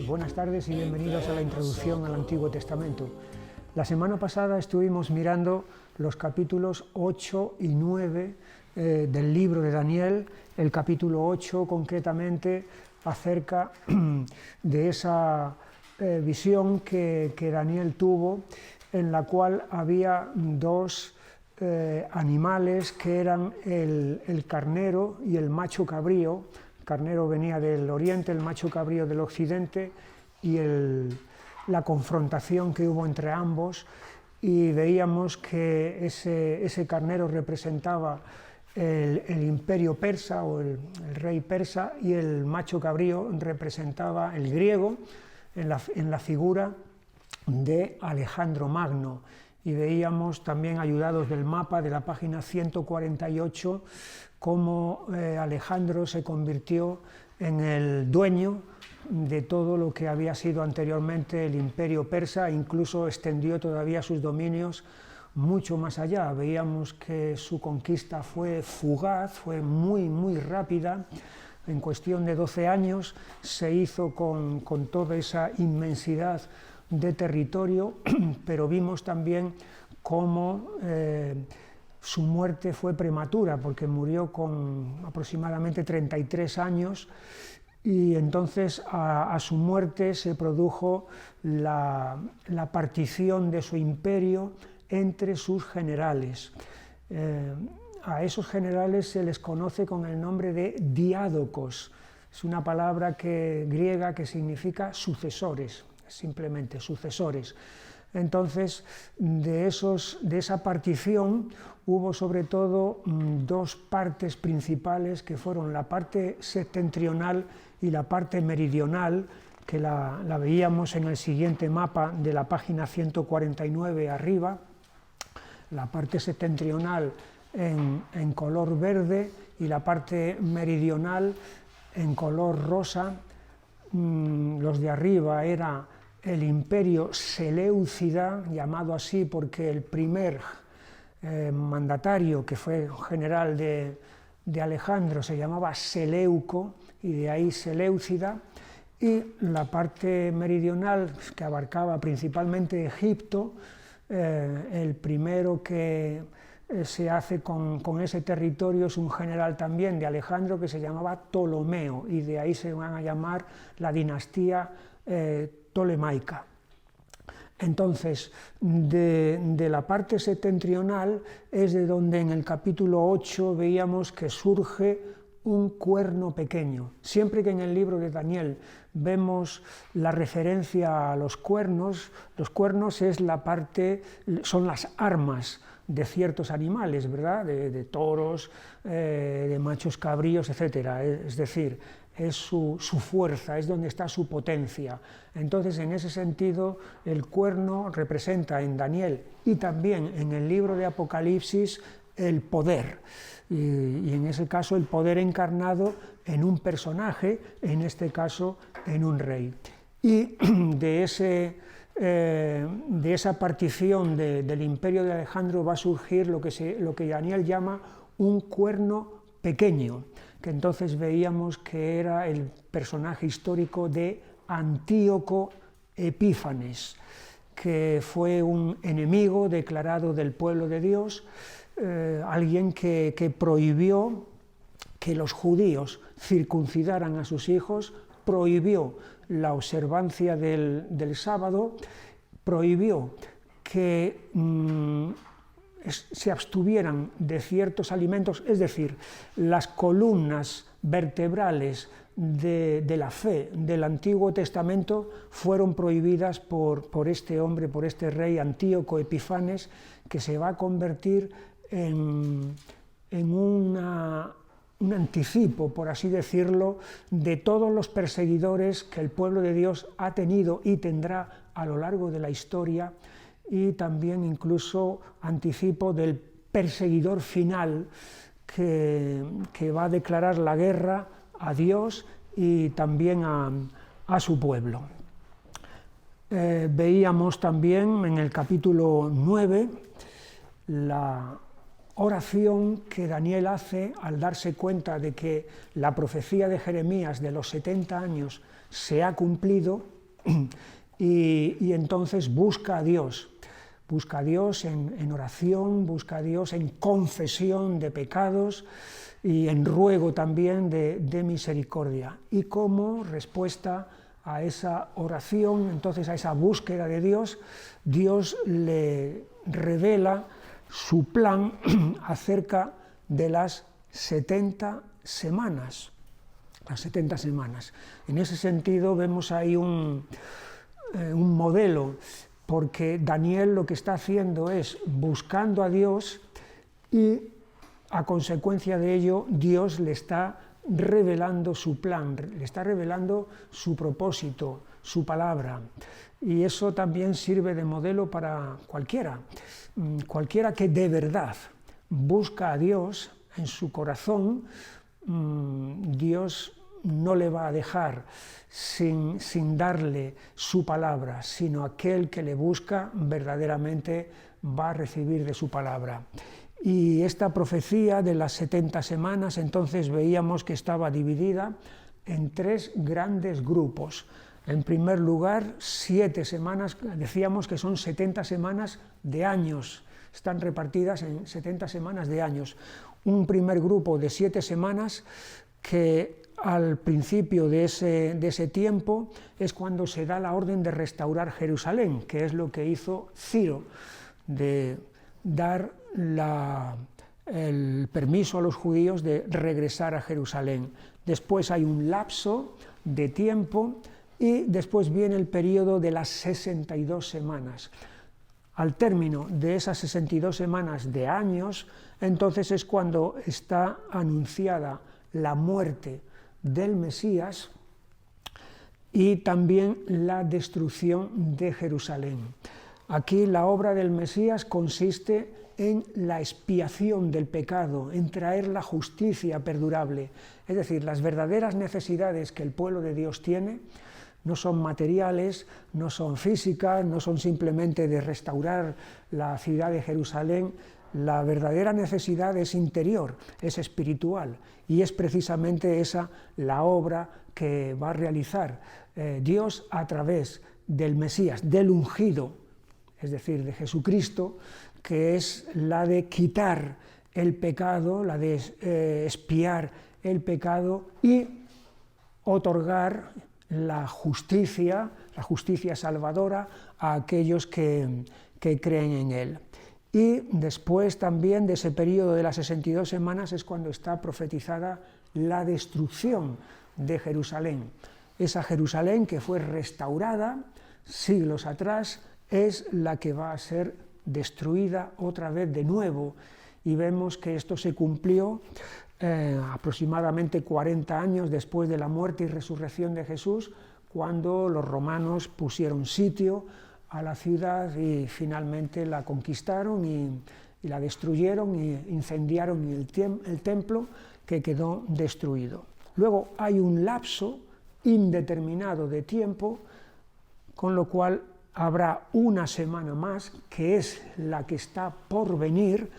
Buenas tardes y bienvenidos a la introducción al Antiguo Testamento. La semana pasada estuvimos mirando los capítulos 8 y 9 del libro de Daniel, el capítulo 8 concretamente acerca de esa visión que Daniel tuvo, en la cual había dos animales que eran el carnero y el macho cabrío. El carnero venía del oriente, el macho cabrío del occidente, y la confrontación que hubo entre ambos, y veíamos que ese carnero representaba el imperio persa o el rey persa, y el macho cabrío representaba el griego en la figura de Alejandro Magno. Y veíamos también, ayudados del mapa de la página 148, cómo Alejandro se convirtió en el dueño de todo lo que había sido anteriormente el imperio persa, e incluso extendió todavía sus dominios mucho más allá. Veíamos que su conquista fue fugaz, fue muy rápida. En cuestión de 12 años se hizo con toda esa inmensidad de territorio, pero vimos también cómo su muerte fue prematura, porque murió con aproximadamente 33 años, y entonces a su muerte se produjo la partición de su imperio entre sus generales. A esos generales se les conoce con el nombre de diádocos. Es una palabra griega que significa sucesores, simplemente sucesores. Entonces, de esa partición hubo sobre todo dos partes principales, que fueron la parte septentrional y la parte meridional, que la veíamos en el siguiente mapa de la página 149 arriba. La parte septentrional en color verde y la parte meridional en color rosa. Los de arriba era el imperio Seleucida, llamado así porque el primer mandatario, que fue general de Alejandro, se llamaba Seleuco, y de ahí Seleucida. Y la parte meridional, que abarcaba principalmente Egipto, el primero que se hace con ese territorio es un general también de Alejandro que se llamaba Ptolomeo, y de ahí se van a llamar la dinastía tolemaica. Entonces, de la parte septentrional es de donde en el capítulo 8 veíamos que surge un cuerno pequeño. Siempre que en el libro de Daniel vemos la referencia a los cuernos son las armas de ciertos animales, ¿verdad? De toros, de machos cabríos, etc. Es decir, es su fuerza, es donde está su potencia. Entonces, en ese sentido, el cuerno representa en Daniel y también en el libro de Apocalipsis el poder, y en ese caso el poder encarnado en un personaje, en este caso en un rey. Y de esa partición del imperio de Alejandro va a surgir lo que Daniel llama un cuerno pequeño, que entonces veíamos que era el personaje histórico de Antíoco Epífanes, que fue un enemigo declarado del pueblo de Dios, alguien que prohibió que los judíos circuncidaran a sus hijos, prohibió la observancia del sábado, prohibió que se abstuvieran de ciertos alimentos, es decir, las columnas vertebrales de la fe del Antiguo Testamento fueron prohibidas por este hombre, por este rey Antíoco Epífanes, que se va a convertir en un anticipo, por así decirlo, de todos los perseguidores que el pueblo de Dios ha tenido y tendrá a lo largo de la historia, y también incluso anticipo del perseguidor final que va a declarar la guerra a Dios y también a su pueblo. Veíamos también en el capítulo 9 oración que Daniel hace al darse cuenta de que la profecía de Jeremías de los 70 años se ha cumplido, y entonces busca a Dios en oración, busca a Dios en confesión de pecados y en ruego también de misericordia. Y como respuesta a esa oración, entonces a esa búsqueda de Dios, Dios le revela su plan acerca de las 70 semanas. Las 70 semanas. En ese sentido vemos ahí un modelo, porque Daniel lo que está haciendo es buscando a Dios y a consecuencia de ello Dios le está revelando su plan, le está revelando su propósito, su palabra. Y eso también sirve de modelo para cualquiera que de verdad busca a Dios en su corazón. Dios no le va a dejar sin darle su palabra, sino aquel que le busca verdaderamente va a recibir de su palabra. Y esta profecía de las 70 semanas, entonces veíamos que estaba dividida en 3 grandes grupos. En primer lugar, 7 semanas, decíamos que son 70 semanas de años, están repartidas en 70 semanas de años. Un primer grupo de 7 semanas que al principio de ese tiempo es cuando se da la orden de restaurar Jerusalén, que es lo que hizo Ciro, de dar el permiso a los judíos de regresar a Jerusalén. Después hay un lapso de tiempo y después viene el periodo de las 62 semanas. Al término de esas 62 semanas de años, entonces es cuando está anunciada la muerte del Mesías y también la destrucción de Jerusalén. Aquí la obra del Mesías consiste en la expiación del pecado, en traer la justicia perdurable. Es decir, las verdaderas necesidades que el pueblo de Dios tiene no son materiales, no son físicas, no son simplemente de restaurar la ciudad de Jerusalén. La verdadera necesidad es interior, es espiritual, y es precisamente esa la obra que va a realizar Dios a través del Mesías, del ungido, es decir, de Jesucristo, que es la de quitar el pecado, la de expiar el pecado y otorgar la justicia salvadora a aquellos que creen en él. Y después también de ese periodo de las 62 semanas es cuando está profetizada la destrucción de Jerusalén. Esa Jerusalén que fue restaurada siglos atrás es la que va a ser destruida otra vez de nuevo. Y vemos que esto se cumplió aproximadamente 40 años después de la muerte y resurrección de Jesús, cuando los romanos pusieron sitio a la ciudad y finalmente la conquistaron y la destruyeron y incendiaron el templo, que quedó destruido. Luego hay un lapso indeterminado de tiempo, con lo cual habrá una semana más, que es la que está por venir,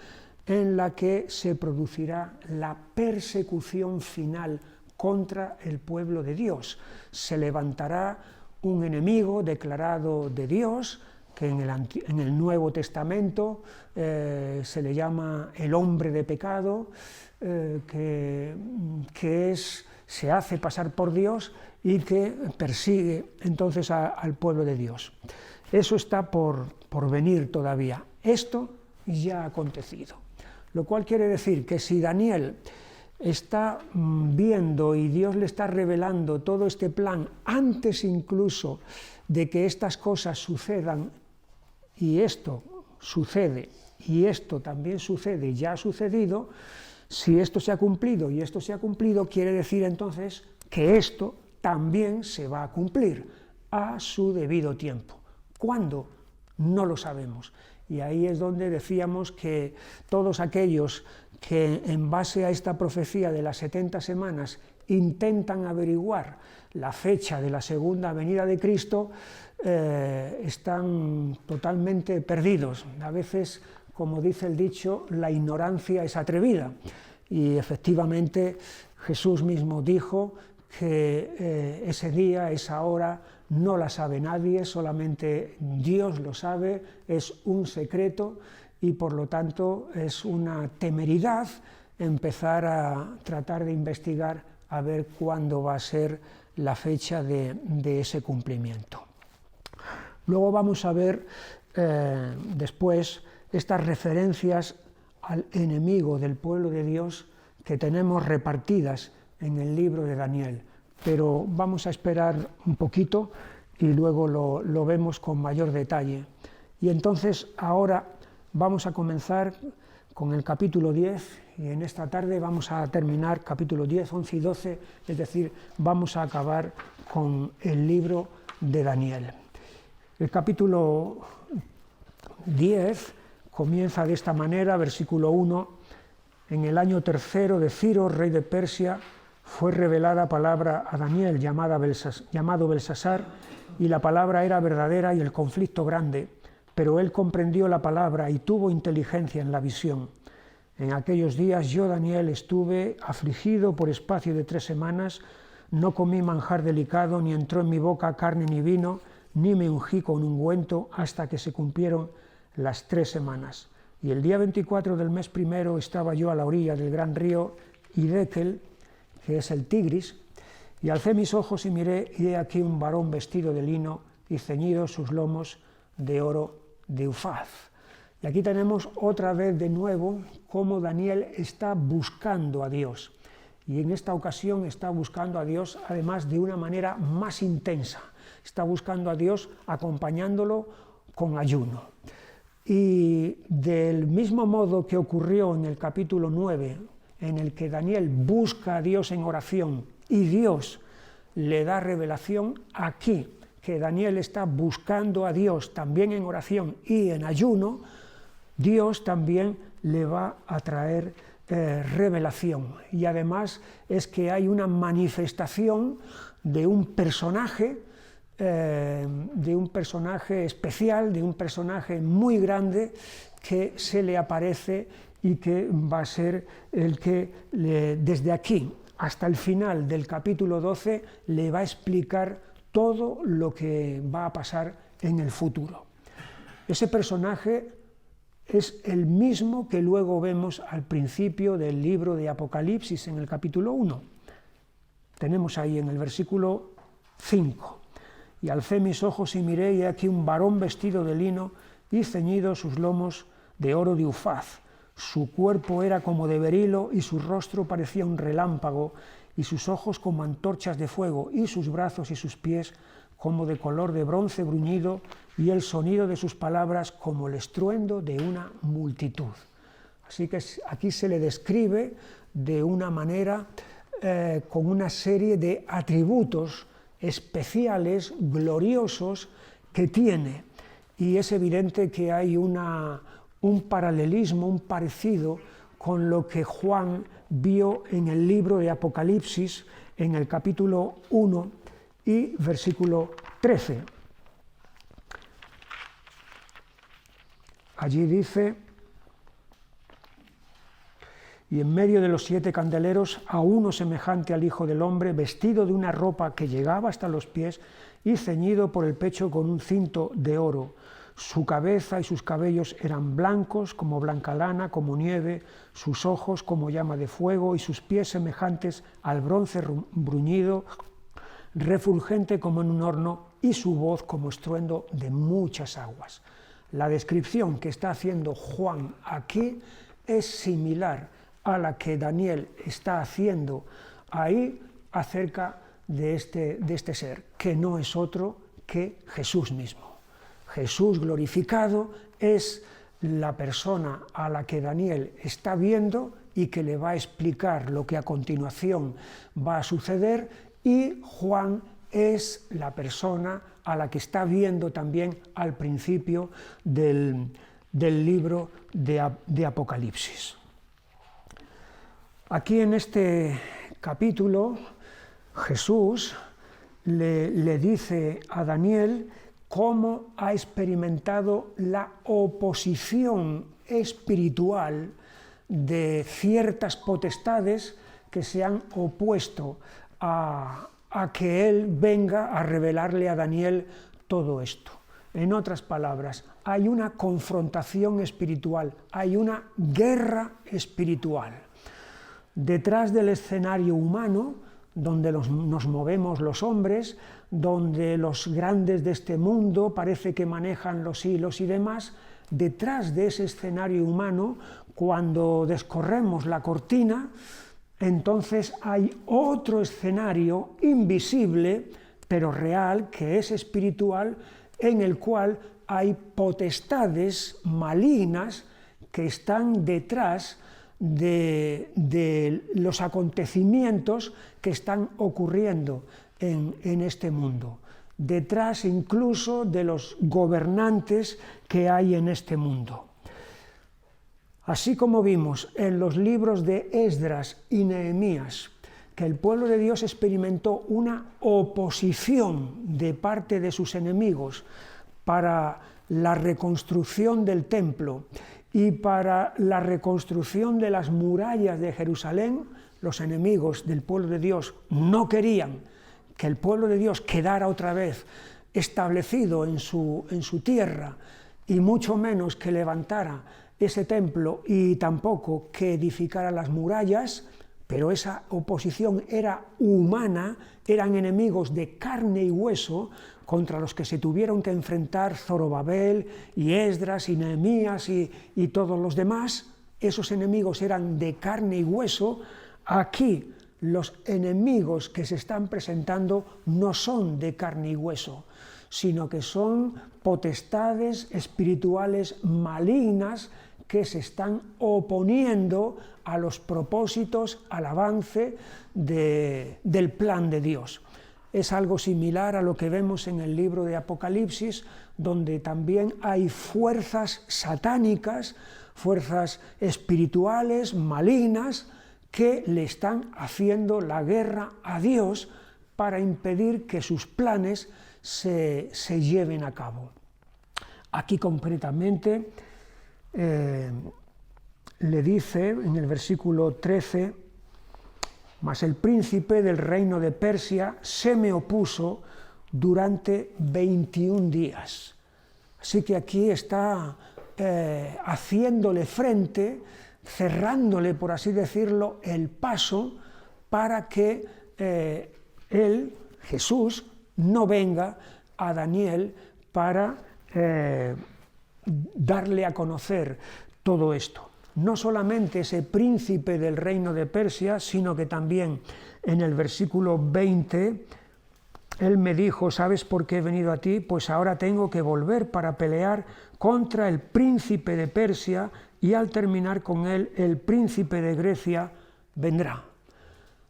en la que se producirá la persecución final contra el pueblo de Dios. Se levantará un enemigo declarado de Dios, que en el Nuevo Testamento se le llama el hombre de pecado, que se hace pasar por Dios y que persigue entonces al pueblo de Dios. Eso está por venir todavía. Esto ya ha acontecido. Lo cual quiere decir que si Daniel está viendo y Dios le está revelando todo este plan antes incluso de que estas cosas sucedan, y esto sucede, y esto también sucede, ya ha sucedido, si esto se ha cumplido y esto se ha cumplido, quiere decir entonces que esto también se va a cumplir a su debido tiempo. ¿Cuándo? No lo sabemos. Y ahí es donde decíamos que todos aquellos que en base a esta profecía de las 70 semanas intentan averiguar la fecha de la segunda venida de Cristo, están totalmente perdidos. A veces como dice el dicho, la ignorancia es atrevida. Y efectivamente Jesús mismo dijo que ese día, esa hora, no la sabe nadie, solamente Dios lo sabe, es un secreto y por lo tanto es una temeridad empezar a tratar de investigar a ver cuándo va a ser la fecha de ese cumplimiento. Luego vamos a ver después estas referencias al enemigo del pueblo de Dios que tenemos repartidas en el libro de Daniel, pero vamos a esperar un poquito y luego lo vemos con mayor detalle. Y entonces ahora vamos a comenzar con el capítulo 10 y en esta tarde vamos a terminar capítulo 10, 11 y 12, es decir, vamos a acabar con el libro de Daniel. El capítulo 10 comienza de esta manera, versículo 1, en el año tercero de Ciro, rey de Persia, fue revelada palabra a Daniel, llamado Belsasar, y la palabra era verdadera y el conflicto grande, pero él comprendió la palabra y tuvo inteligencia en la visión. En aquellos días yo, Daniel, estuve afligido por espacio de 3 semanas, no comí manjar delicado, ni entró en mi boca carne ni vino, ni me ungí con ungüento hasta que se cumplieron las 3 semanas. Y el día 24 del mes primero estaba yo a la orilla del gran río Hiddekel, que es el Tigris, y alcé mis ojos y miré, y he aquí un varón vestido de lino y ceñidos sus lomos de oro de Ufaz. Y aquí tenemos otra vez de nuevo cómo Daniel está buscando a Dios. Y en esta ocasión está buscando a Dios además de una manera más intensa. Está buscando a Dios acompañándolo con ayuno. Y del mismo modo que ocurrió en el capítulo 9, en el que Daniel busca a Dios en oración y Dios le da revelación, aquí que Daniel está buscando a Dios también en oración y en ayuno, Dios también le va a traer revelación. Y además es que hay una manifestación de un personaje especial, de un personaje muy grande que se le aparece y que va a ser el que desde aquí hasta el final del capítulo 12 le va a explicar todo lo que va a pasar en el futuro. Ese personaje es el mismo que luego vemos al principio del libro de Apocalipsis en el capítulo 1. Tenemos ahí en el versículo 5. Y alcé mis ojos y miré, y aquí un varón vestido de lino y ceñidos sus lomos de oro de Ufaz. Su cuerpo era como de berilo y su rostro parecía un relámpago y sus ojos como antorchas de fuego y sus brazos y sus pies como de color de bronce bruñido y el sonido de sus palabras como el estruendo de una multitud. Así que aquí se le describe de una manera con una serie de atributos especiales, gloriosos que tiene. Y es evidente que hay un paralelismo, un parecido con lo que Juan vio en el libro de Apocalipsis, en el capítulo 1 y versículo 13. Allí dice: y en medio de los 7 candeleros a uno semejante al Hijo del Hombre, vestido de una ropa que llegaba hasta los pies y ceñido por el pecho con un cinto de oro. Su cabeza y sus cabellos eran blancos como blanca lana, como nieve, sus ojos como llama de fuego y sus pies semejantes al bronce bruñido, refulgente como en un horno, y su voz como estruendo de muchas aguas. La descripción que está haciendo Juan aquí es similar a la que Daniel está haciendo ahí acerca de este ser, que no es otro que Jesús mismo. Jesús glorificado es la persona a la que Daniel está viendo y que le va a explicar lo que a continuación va a suceder, y Juan es la persona a la que está viendo también al principio del libro de Apocalipsis. Aquí en este capítulo Jesús le dice a Daniel cómo ha experimentado la oposición espiritual de ciertas potestades que se han opuesto a que él venga a revelarle a Daniel todo esto. En otras palabras, hay una confrontación espiritual, hay una guerra espiritual. Detrás del escenario humano, donde nos movemos los hombres, donde los grandes de este mundo parece que manejan los hilos y demás, detrás de ese escenario humano, cuando descorremos la cortina, entonces hay otro escenario invisible, pero real, que es espiritual, en el cual hay potestades malignas que están detrás de los acontecimientos que están ocurriendo en este mundo, detrás incluso de los gobernantes que hay en este mundo. Así como vimos en los libros de Esdras y Nehemías que el pueblo de Dios experimentó una oposición de parte de sus enemigos para la reconstrucción del templo y para la reconstrucción de las murallas de Jerusalén, los enemigos del pueblo de Dios no querían que el pueblo de Dios quedara otra vez establecido en su tierra, y mucho menos que levantara ese templo y tampoco que edificara las murallas, pero esa oposición era humana, eran enemigos de carne y hueso contra los que se tuvieron que enfrentar Zorobabel y Esdras y Nehemías y todos los demás. Esos enemigos eran de carne y hueso. Aquí los enemigos que se están presentando no son de carne y hueso, sino que son potestades espirituales malignas que se están oponiendo a los propósitos, al avance del plan de Dios. Es algo similar a lo que vemos en el libro de Apocalipsis, donde también hay fuerzas satánicas, fuerzas espirituales, malignas, que le están haciendo la guerra a Dios para impedir que sus planes se lleven a cabo. Aquí concretamente le dice en el versículo 13: mas el príncipe del reino de Persia se me opuso durante 21 días. Así que aquí está haciéndole frente, cerrándole, por así decirlo, el paso para que él, Jesús, no venga a Daniel para darle a conocer todo esto. No solamente ese príncipe del reino de Persia, sino que también en el versículo 20, él me dijo: ¿sabes por qué he venido a ti? Pues ahora tengo que volver para pelear contra el príncipe de Persia, y al terminar con él, el príncipe de Grecia vendrá.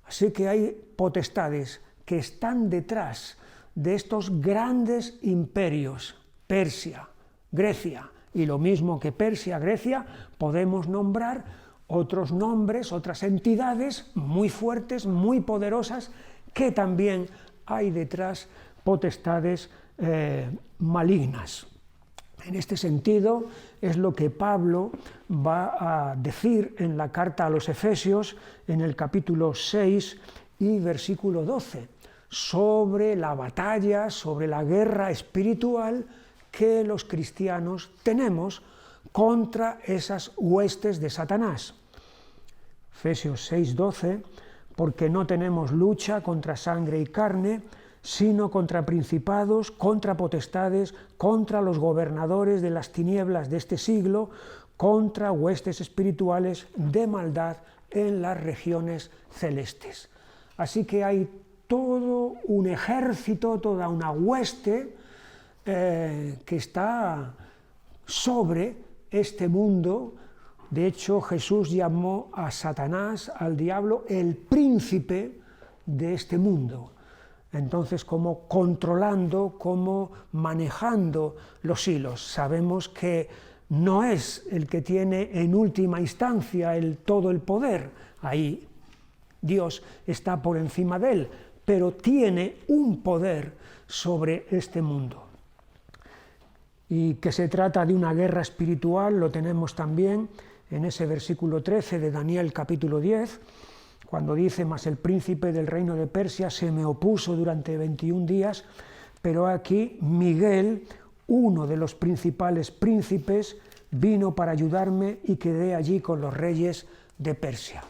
Así que hay potestades que están detrás de estos grandes imperios, Persia, Grecia, y lo mismo que Persia, Grecia, podemos nombrar otros nombres, otras entidades muy fuertes, muy poderosas, que también hay detrás potestades malignas. En este sentido es lo que Pablo va a decir en la carta a los Efesios, en el capítulo 6 y versículo 12, sobre la batalla, sobre la guerra espiritual que los cristianos tenemos contra esas huestes de Satanás. Efesios 6:12, porque no tenemos lucha contra sangre y carne, sino contra principados, contra potestades, contra los gobernadores de las tinieblas de este siglo, contra huestes espirituales de maldad en las regiones celestes. Así que hay todo un ejército, toda una hueste que está sobre este mundo. De hecho, Jesús llamó a Satanás, al diablo, el príncipe de este mundo. Entonces, como controlando, como manejando los hilos. Sabemos que no es el que tiene en última instancia todo el poder. Ahí Dios está por encima de él, pero tiene un poder sobre este mundo. y que se trata de una guerra espiritual, lo tenemos también en ese versículo 13 de Daniel capítulo 10, cuando dice: mas el príncipe del reino de Persia se me opuso durante 21 días, pero aquí Miguel, uno de los principales príncipes, vino para ayudarme y quedé allí con los reyes de Persia.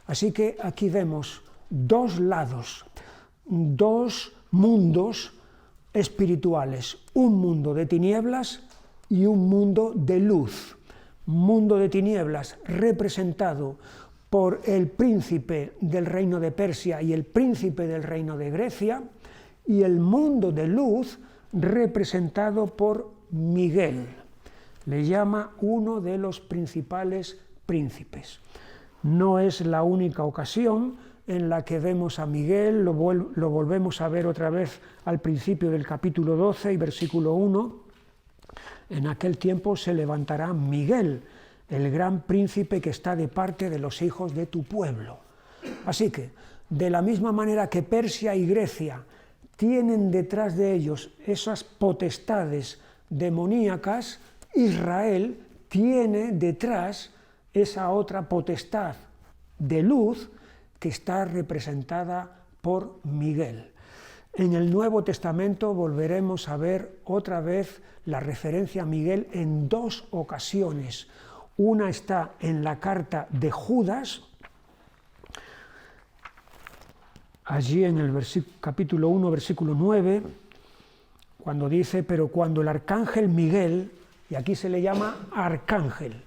Así que aquí vemos dos lados, dos mundos espirituales, un mundo de tinieblas y un mundo de luz. Mundo de tinieblas representado por el príncipe del reino de Persia y el príncipe del reino de Grecia, y el mundo de luz representado por Miguel. Le llama uno de los principales príncipes. No es la única ocasión en la que vemos a Miguel, lo volvemos a ver otra vez al principio del capítulo 12 y versículo 1. En aquel tiempo se levantará Miguel, el gran príncipe que está de parte de los hijos de tu pueblo. Así que, de la misma manera que Persia y Grecia tienen detrás de ellos esas potestades demoníacas, Israel tiene detrás esa otra potestad de luz que está representada por Miguel. En el Nuevo Testamento volveremos a ver otra vez la referencia a Miguel en dos ocasiones. Una está en la carta de Judas, allí en el capítulo 1, versículo 9, cuando dice: pero cuando el arcángel Miguel, y aquí se le llama arcángel,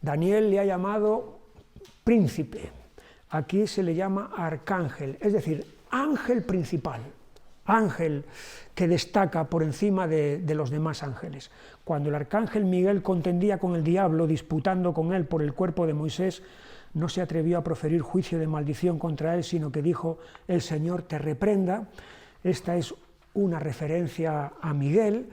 Daniel le ha llamado príncipe, aquí se le llama arcángel, es decir, ángel principal, ángel que destaca por encima de los demás ángeles. Cuando el arcángel Miguel contendía con el diablo, disputando con él por el cuerpo de Moisés, no se atrevió a proferir juicio de maldición contra él, sino que dijo: el Señor te reprenda. Esta es una referencia a Miguel.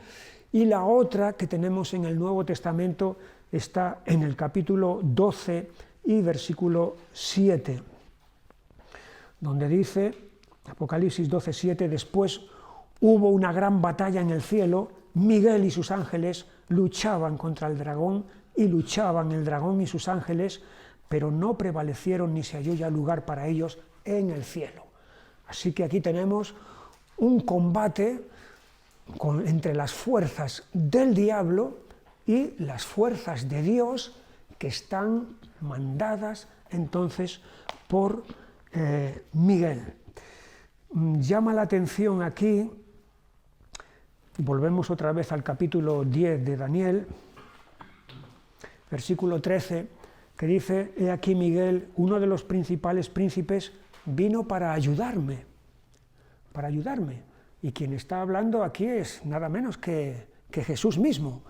Y la otra que tenemos en el Nuevo Testamento está en el capítulo 12 y versículo 7, donde dice, Apocalipsis 12, 7, después hubo una gran batalla en el cielo, Miguel y sus ángeles luchaban contra el dragón, y luchaban el dragón y sus ángeles, pero no prevalecieron ni se halló ya lugar para ellos en el cielo. Así que aquí tenemos un combate entre las fuerzas del diablo y las fuerzas de Dios, que están mandadas entonces por Miguel. Llama la atención aquí, volvemos otra vez al capítulo 10 de Daniel, versículo 13, que dice: he aquí Miguel, uno de los principales príncipes, vino para ayudarme. Y quien está hablando aquí es nada menos que Jesús mismo.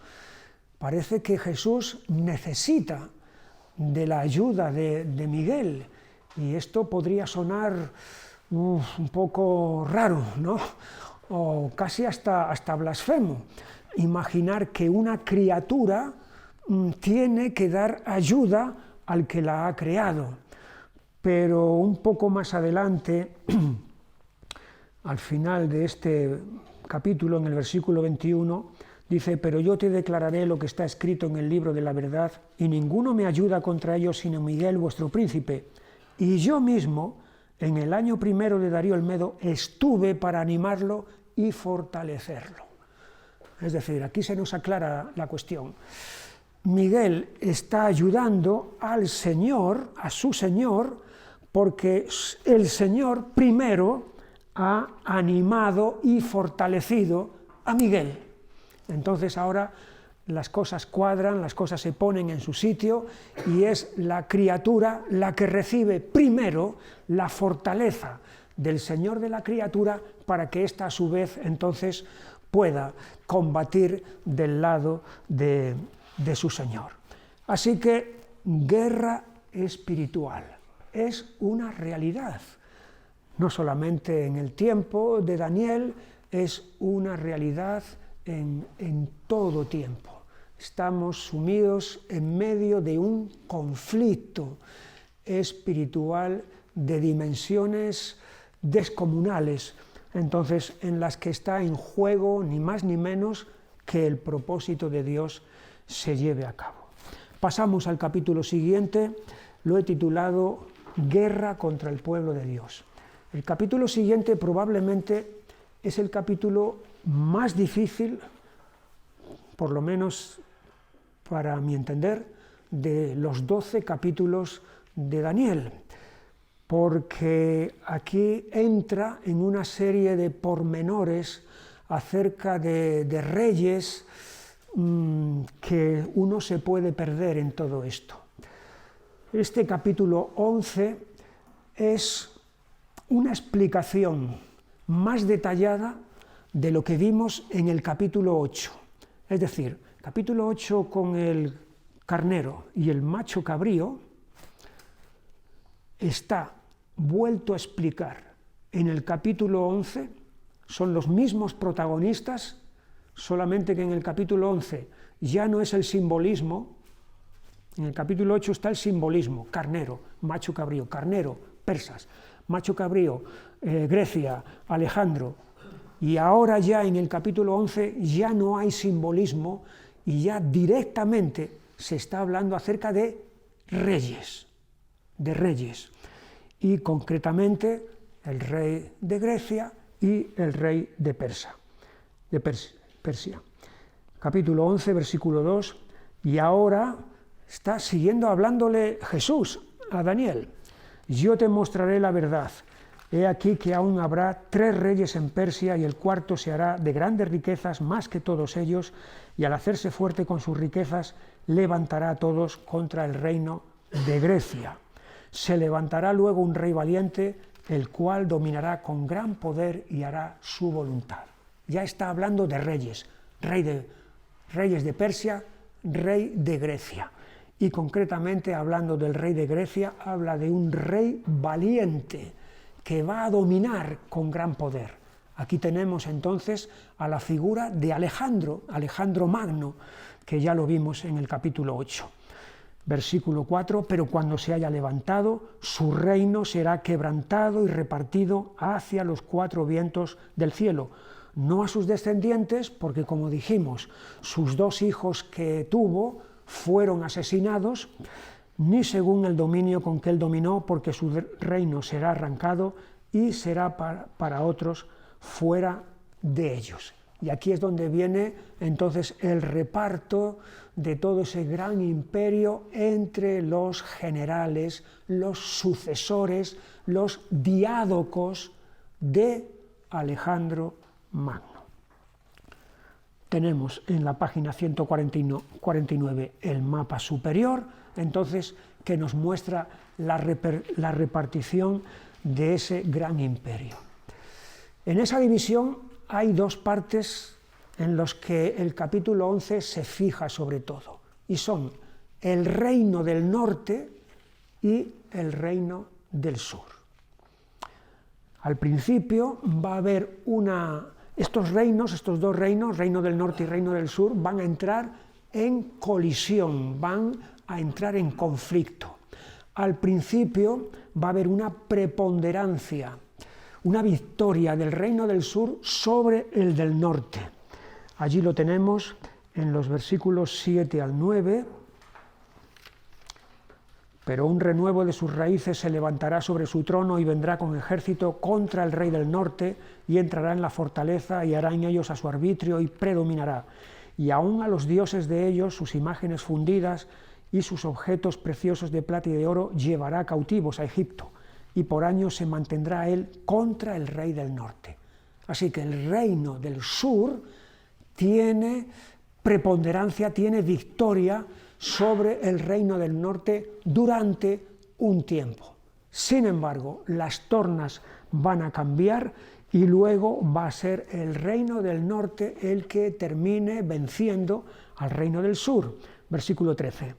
Parece que Jesús necesita de la ayuda de Miguel, y esto podría sonar un poco raro, ¿no? O casi hasta blasfemo. Imaginar que una criatura tiene que dar ayuda al que la ha creado. Pero un poco más adelante, al final de este capítulo, en el versículo 21, dice: pero yo te declararé lo que está escrito en el libro de la verdad, y ninguno me ayuda contra ellos sino Miguel vuestro príncipe. Y yo mismo, en el año primero de Darío el Medo, estuve para animarlo y fortalecerlo. Es decir, aquí se nos aclara la cuestión. Miguel está ayudando al Señor, a su Señor, porque el Señor primero ha animado y fortalecido a Miguel. Entonces ahora las cosas cuadran, las cosas se ponen en su sitio, y es la criatura la que recibe primero la fortaleza del Señor de la criatura, para que ésta a su vez entonces pueda combatir del lado de su Señor. Así que guerra espiritual es una realidad. No solamente en el tiempo de Daniel, es una realidad en todo tiempo. Estamos sumidos en medio de un conflicto espiritual de dimensiones descomunales, entonces en las que está en juego ni más ni menos que el propósito de Dios se lleve a cabo. Pasamos al capítulo siguiente, lo he titulado Guerra contra el pueblo de Dios. El capítulo siguiente probablemente es el capítulo más difícil, por lo menos para mi entender, de los 12 capítulos de Daniel, porque aquí entra en una serie de pormenores acerca de reyes que uno se puede perder en todo esto. Este capítulo 11 es una explicación más detallada de lo que vimos en el capítulo 8. Es decir, capítulo 8 con el carnero y el macho cabrío está vuelto a explicar en el capítulo 11, son los mismos protagonistas, solamente que en el capítulo 11 ya no es el simbolismo, en el capítulo 8 está el simbolismo, carnero, macho cabrío, carnero, persas, macho cabrío, Grecia, Alejandro, y ahora ya en el capítulo 11 ya no hay simbolismo y ya directamente se está hablando acerca de reyes, y concretamente el rey de Grecia y el rey de Persia. Capítulo 11, versículo 2, y ahora está siguiendo hablándole Jesús a Daniel. Yo te mostraré la verdad. He aquí que aún habrá 3 reyes en Persia y el cuarto se hará de grandes riquezas más que todos ellos y al hacerse fuerte con sus riquezas levantará a todos contra el reino de Grecia. Se levantará luego un rey valiente, el cual dominará con gran poder y hará su voluntad. Ya está hablando de reyes, reyes de Persia, rey de Grecia. Y concretamente hablando del rey de Grecia, habla de un rey valiente que va a dominar con gran poder. Aquí tenemos entonces a la figura de Alejandro Magno, que ya lo vimos en el capítulo 8. Versículo 4, pero cuando se haya levantado, su reino será quebrantado y repartido hacia los 4 vientos del cielo, no a sus descendientes, porque como dijimos, sus 2 hijos que tuvo fueron asesinados, ni según el dominio con que él dominó, porque su reino será arrancado y será para otros fuera de ellos. Y aquí es donde viene entonces el reparto de todo ese gran imperio entre los generales, los sucesores, los diádocos de Alejandro Magno. Tenemos en la página 149 el mapa superior, entonces, que nos muestra la repartición de ese gran imperio. En esa división hay 2 partes en las que el capítulo 11 se fija sobre todo, y son el reino del norte y el reino del sur. Al principio va a haber estos 2 reinos, reino del norte y reino del sur, van a entrar en colisión, van a entrar en conflicto. Al principio va a haber una preponderancia, una victoria del reino del sur sobre el del norte. Allí lo tenemos en los versículos 7 al 9. Pero un renuevo de sus raíces se levantará sobre su trono y vendrá con ejército contra el rey del norte y entrará en la fortaleza y hará en ellos a su arbitrio y predominará. Y aun a los dioses de ellos, sus imágenes fundidas y sus objetos preciosos de plata y de oro llevará cautivos a Egipto y por años se mantendrá él contra el rey del norte. Así que el reino del sur tiene preponderancia, tiene victoria sobre el reino del norte durante un tiempo. Sin embargo, las tornas van a cambiar y luego va a ser el reino del norte el que termine venciendo al reino del sur. Versículo 13.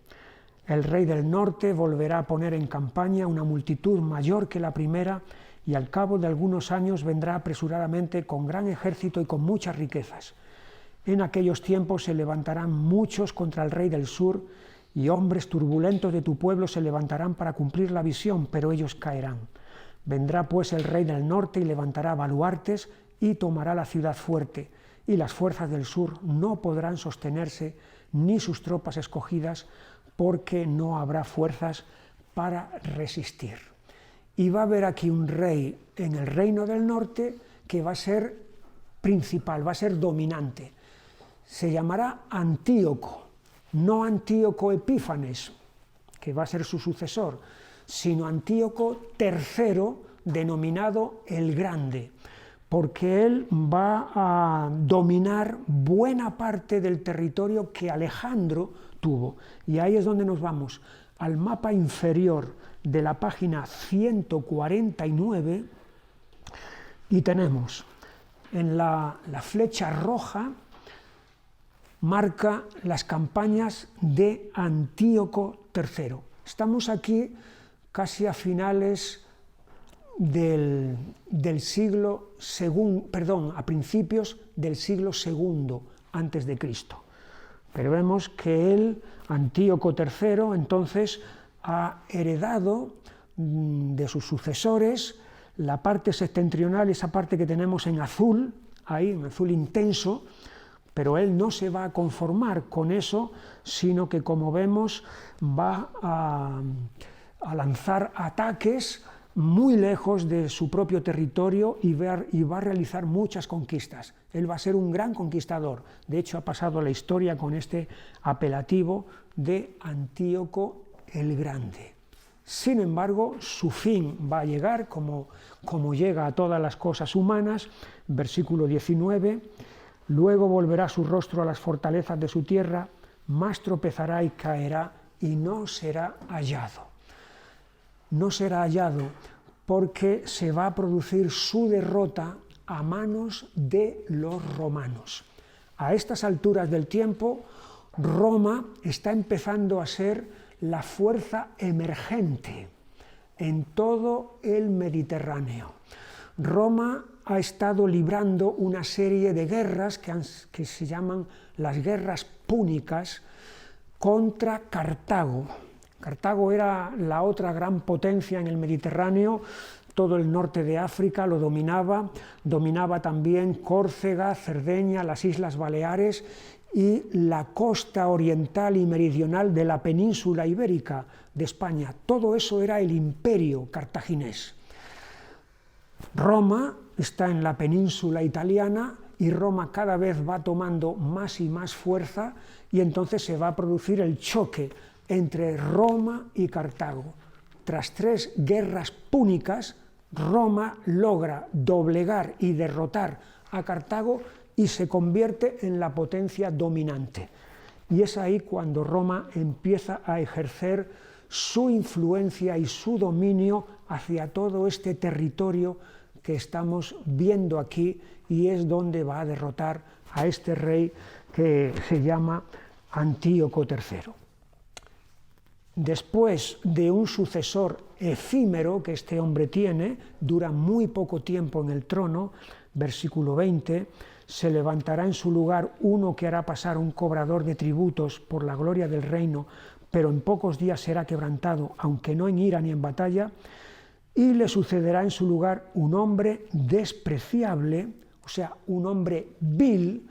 El rey del norte volverá a poner en campaña una multitud mayor que la primera y al cabo de algunos años vendrá apresuradamente con gran ejército y con muchas riquezas. En aquellos tiempos se levantarán muchos contra el rey del sur y hombres turbulentos de tu pueblo se levantarán para cumplir la visión, pero ellos caerán. Vendrá pues el rey del norte y levantará baluartes y tomará la ciudad fuerte y las fuerzas del sur no podrán sostenerse, ni sus tropas escogidas, porque no habrá fuerzas para resistir. Y va a haber aquí un rey en el reino del norte que va a ser principal, va a ser dominante. Se llamará Antíoco, no Antíoco Epífanes, que va a ser su sucesor, sino Antíoco III, denominado el Grande, porque él va a dominar buena parte del territorio que Alejandro tuvo. Y ahí es donde nos vamos, al mapa inferior de la página 149, y tenemos en la flecha roja, marca las campañas de Antíoco III. Estamos aquí casi a finales a principios del siglo II antes de Cristo. Pero vemos que él, Antíoco III, entonces ha heredado de sus sucesores la parte septentrional, esa parte que tenemos en azul, ahí en azul intenso, pero él no se va a conformar con eso, sino que, como vemos, va a lanzar ataques muy lejos de su propio territorio y va a realizar muchas conquistas. Él va a ser un gran conquistador. De hecho, ha pasado a la historia con este apelativo de Antíoco el Grande. Sin embargo, su fin va a llegar, como llega a todas las cosas humanas, versículo 19, luego volverá su rostro a las fortalezas de su tierra, mas tropezará y caerá, y no será hallado. No será hallado porque se va a producir su derrota a manos de los romanos. A estas alturas del tiempo, Roma está empezando a ser la fuerza emergente en todo el Mediterráneo. Roma ha estado librando una serie de guerras que se llaman las guerras púnicas contra Cartago. Cartago era la otra gran potencia en el Mediterráneo, todo el norte de África lo dominaba también Córcega, Cerdeña, las Islas Baleares y la costa oriental y meridional de la península ibérica de España. Todo eso era el imperio cartaginés. Roma está en la península italiana y Roma cada vez va tomando más y más fuerza y entonces se va a producir el choque entre Roma y Cartago. Tras 3 guerras púnicas, Roma logra doblegar y derrotar a Cartago y se convierte en la potencia dominante. Y es ahí cuando Roma empieza a ejercer su influencia y su dominio hacia todo este territorio que estamos viendo aquí, y es donde va a derrotar a este rey que se llama Antíoco III. Después de un sucesor efímero que este hombre tiene, dura muy poco tiempo en el trono, versículo 20, se levantará en su lugar uno que hará pasar un cobrador de tributos por la gloria del reino, pero en pocos días será quebrantado, aunque no en ira ni en batalla, y le sucederá en su lugar un hombre despreciable, o sea, un hombre vil,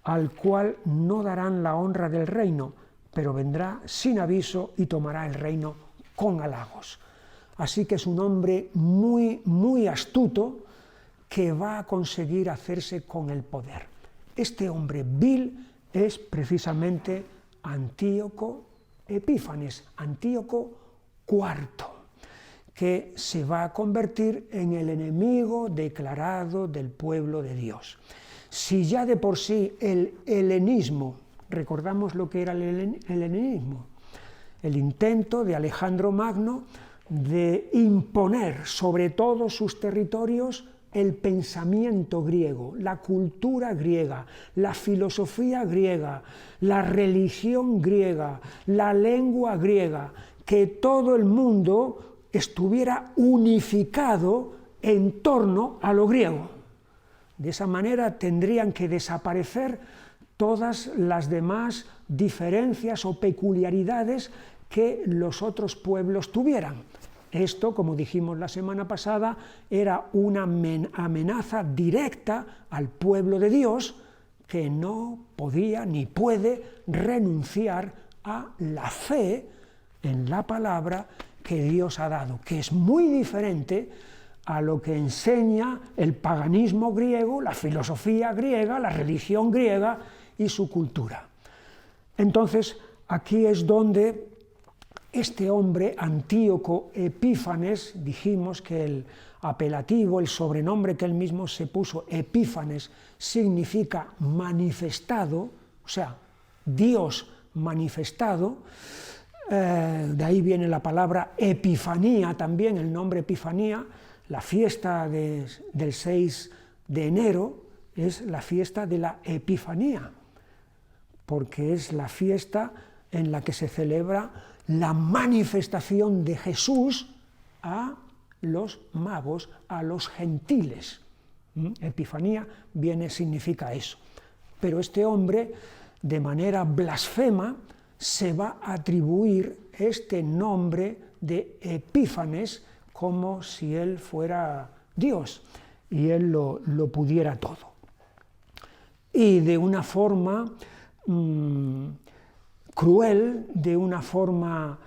al cual no darán la honra del reino, pero vendrá sin aviso y tomará el reino con halagos. Así que es un hombre muy, muy astuto que va a conseguir hacerse con el poder. Este hombre vil es precisamente Antíoco Epífanes, Antíoco IV, que se va a convertir en el enemigo declarado del pueblo de Dios. Si ya de por sí el helenismo, recordamos lo que era el helenismo, el intento de Alejandro Magno de imponer sobre todos sus territorios el pensamiento griego, la cultura griega, la filosofía griega, la religión griega, la lengua griega, que todo el mundo estuviera unificado en torno a lo griego. De esa manera tendrían que desaparecer todas las demás diferencias o peculiaridades que los otros pueblos tuvieran. Esto, como dijimos la semana pasada, era una amenaza directa al pueblo de Dios, que no podía ni puede renunciar a la fe en la palabra que Dios ha dado, que es muy diferente a lo que enseña el paganismo griego, la filosofía griega, la religión griega y su cultura. Entonces, aquí es donde este hombre, Antíoco Epífanes, dijimos que el apelativo, el sobrenombre que él mismo se puso, Epífanes, significa manifestado, o sea, Dios manifestado. De ahí viene la palabra Epifanía también, el nombre Epifanía. La fiesta del 6 de enero es la fiesta de la Epifanía, porque es la fiesta en la que se celebra la manifestación de Jesús a los magos, a los gentiles. Epifanía significa eso. Pero este hombre, de manera blasfema, se va a atribuir este nombre de Epífanes como si él fuera Dios y él lo pudiera todo. Y de una forma cruel, de una forma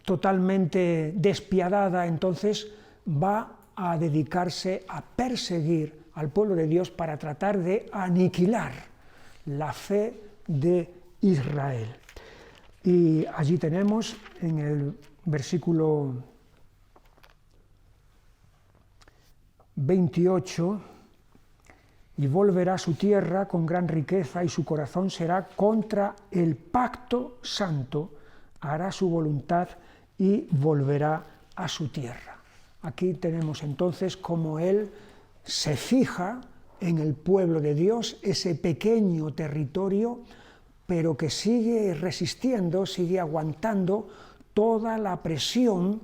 totalmente despiadada, entonces va a dedicarse a perseguir al pueblo de Dios para tratar de aniquilar la fe de Israel. Y allí tenemos en el versículo 28, y volverá a su tierra con gran riqueza y su corazón será contra el pacto santo, hará su voluntad y volverá a su tierra. Aquí tenemos entonces cómo él se fija en el pueblo de Dios, ese pequeño territorio, pero que sigue resistiendo, sigue aguantando toda la presión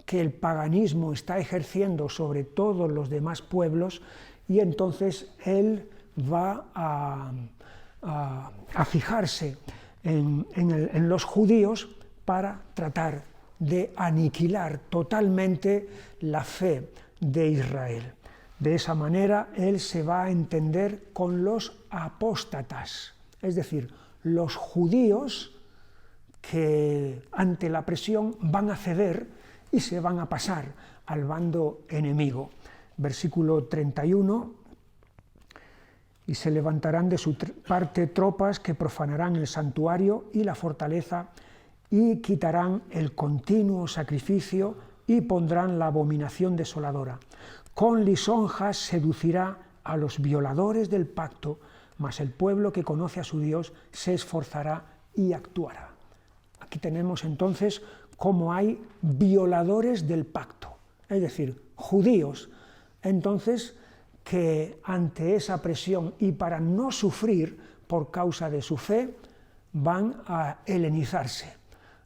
que el paganismo está ejerciendo sobre todos los demás pueblos, y entonces él va a fijarse en los judíos para tratar de aniquilar totalmente la fe de Israel. De esa manera él se va a entender con los apóstatas, es decir, los judíos que ante la presión van a ceder y se van a pasar al bando enemigo. Versículo 31, y se levantarán de su parte tropas que profanarán el santuario y la fortaleza y quitarán el continuo sacrificio y pondrán la abominación desoladora. Con lisonjas seducirá a los violadores del pacto, mas el pueblo que conoce a su Dios se esforzará y actuará. Aquí tenemos entonces cómo hay violadores del pacto, es decir, judíos, entonces que ante esa presión y para no sufrir por causa de su fe, van a helenizarse.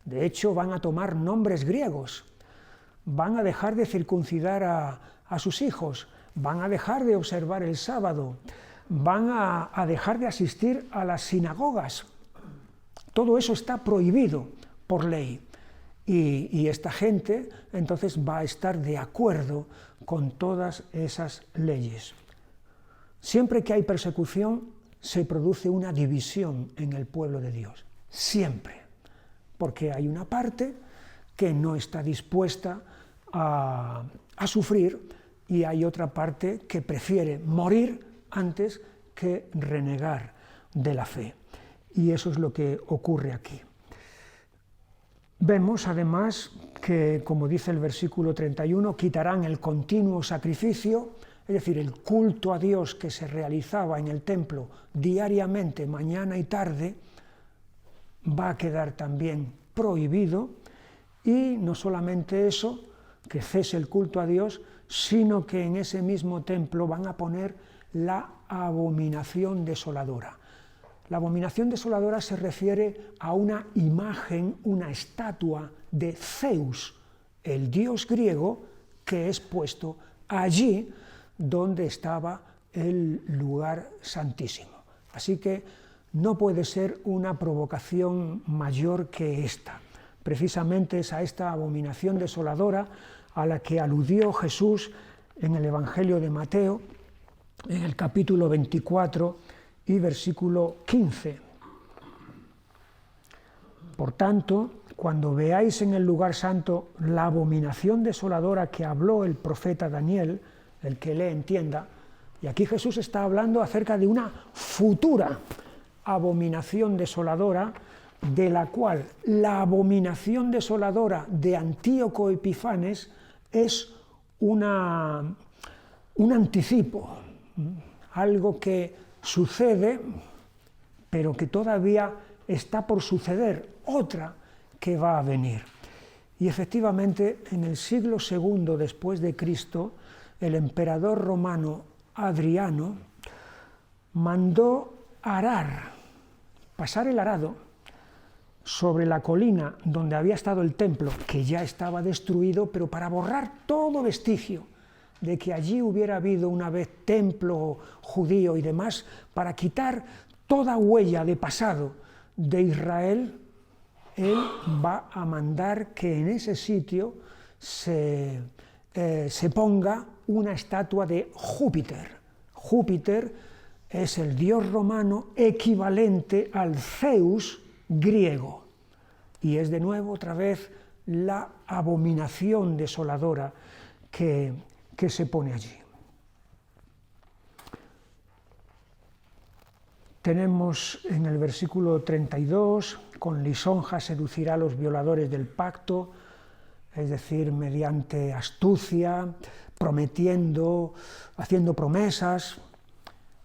De hecho, van a tomar nombres griegos, van a dejar de circuncidar a sus hijos, van a dejar de observar el sábado, van a dejar de asistir a las sinagogas. Todo eso está prohibido por ley. Y esta gente entonces va a estar de acuerdo con todas esas leyes. Siempre que hay persecución, se produce una división en el pueblo de Dios. Siempre. Porque hay una parte que no está dispuesta a sufrir y hay otra parte que prefiere morir antes que renegar de la fe. Y eso es lo que ocurre aquí. Vemos además que, como dice el versículo 31, quitarán el continuo sacrificio, es decir, el culto a Dios que se realizaba en el templo diariamente, mañana y tarde, va a quedar también prohibido, y no solamente eso, que cese el culto a Dios, sino que en ese mismo templo van a poner la abominación desoladora. La abominación desoladora se refiere a una imagen, una estatua de Zeus, el dios griego, que es puesto allí donde estaba el lugar santísimo. Así que no puede ser una provocación mayor que esta. Precisamente es a esta abominación desoladora a la que aludió Jesús en el Evangelio de Mateo, en el capítulo 24 y versículo 15. Por tanto, cuando veáis en el lugar santo la abominación desoladora que habló el profeta Daniel, el que lee entienda, y aquí Jesús está hablando acerca de una futura abominación desoladora, de la cual la abominación desoladora de Antíoco Epifanes es un anticipo, algo que sucede, pero que todavía está por suceder, otra que va a venir. Y efectivamente, en el siglo II después de Cristo, el emperador romano Adriano mandó arar, pasar el arado sobre la colina donde había estado el templo, que ya estaba destruido, pero para borrar todo vestigio de que allí hubiera habido una vez templo judío y demás, para quitar toda huella de pasado de Israel, él va a mandar que en ese sitio se ponga una estatua de Júpiter. Júpiter es el dios romano equivalente al Zeus griego, y es de nuevo otra vez la abominación desoladora que se pone allí. Tenemos en el versículo 32, con lisonja seducirá a los violadores del pacto, es decir, mediante astucia, prometiendo, haciendo promesas,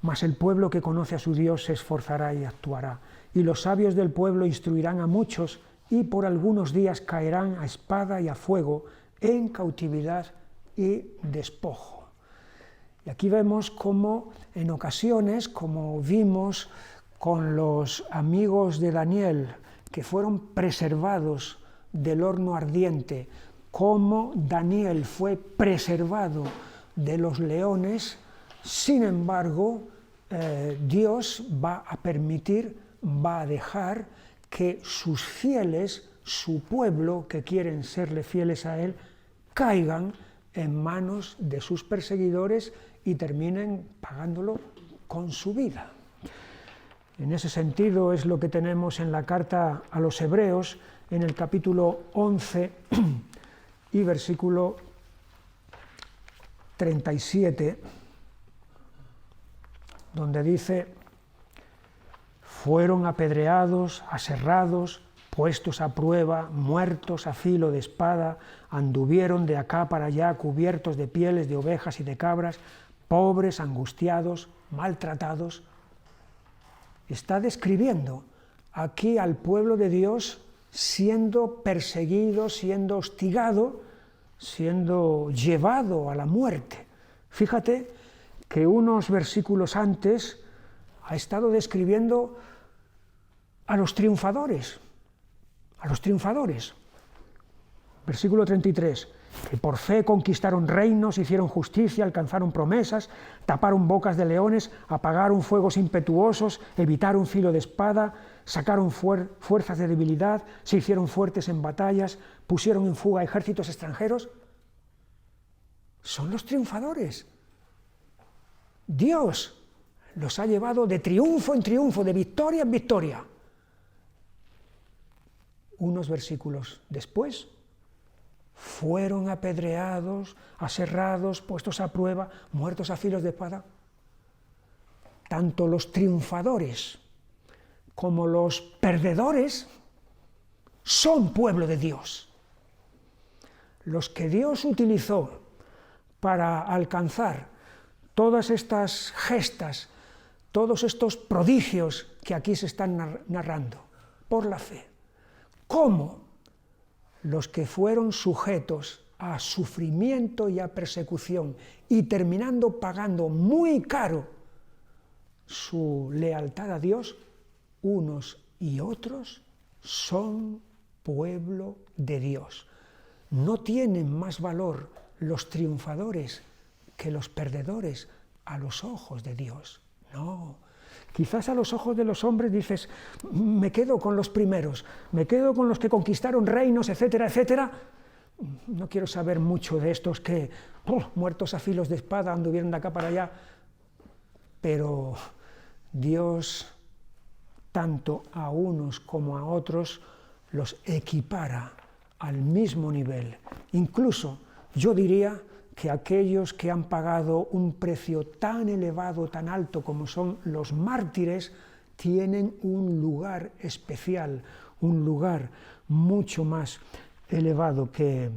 mas el pueblo que conoce a su Dios se esforzará y actuará. Y los sabios del pueblo instruirán a muchos, y por algunos días caerán a espada y a fuego, en cautividad y despojo. Y aquí vemos cómo en ocasiones, como vimos con los amigos de Daniel, que fueron preservados del horno ardiente, cómo Daniel fue preservado de los leones, sin embargo, Dios va a permitir, va a dejar que sus fieles, su pueblo, que quieren serle fieles a él, caigan en manos de sus perseguidores y terminen pagándolo con su vida. En ese sentido es lo que tenemos en la carta a los Hebreos, en el capítulo 11 y versículo 37, donde dice: fueron apedreados, aserrados, puestos a prueba, muertos a filo de espada, anduvieron de acá para allá cubiertos de pieles de ovejas y de cabras, pobres, angustiados, maltratados. Está describiendo aquí al pueblo de Dios siendo perseguido, siendo hostigado, siendo llevado a la muerte. Fíjate que unos versículos antes ha estado describiendo a los triunfadores. Versículo 33, que por fe conquistaron reinos, hicieron justicia, alcanzaron promesas, taparon bocas de leones, apagaron fuegos impetuosos, evitaron filo de espada, sacaron fuerzas de debilidad, se hicieron fuertes en batallas, pusieron en fuga ejércitos extranjeros. Son los triunfadores. Dios los ha llevado de triunfo en triunfo, de victoria en victoria. Unos versículos después, fueron apedreados, aserrados, puestos a prueba, muertos a filos de espada. Tanto los triunfadores como los perdedores son pueblo de Dios. Los que Dios utilizó para alcanzar todas estas gestas, todos estos prodigios que aquí se están narrando, por la fe. ¿Cómo? Los que fueron sujetos a sufrimiento y a persecución y terminando pagando muy caro su lealtad a Dios, unos y otros son pueblo de Dios. No tienen más valor los triunfadores que los perdedores a los ojos de Dios. No. Quizás a los ojos de los hombres dices, me quedo con los primeros, me quedo con los que conquistaron reinos, etcétera, etcétera. No quiero saber mucho de estos que, muertos a filos de espada, anduvieron de acá para allá. pero Dios, tanto a unos como a otros, los equipara al mismo nivel. Incluso yo diría que aquellos que han pagado un precio tan elevado, tan alto como son los mártires, tienen un lugar especial, un lugar mucho más elevado que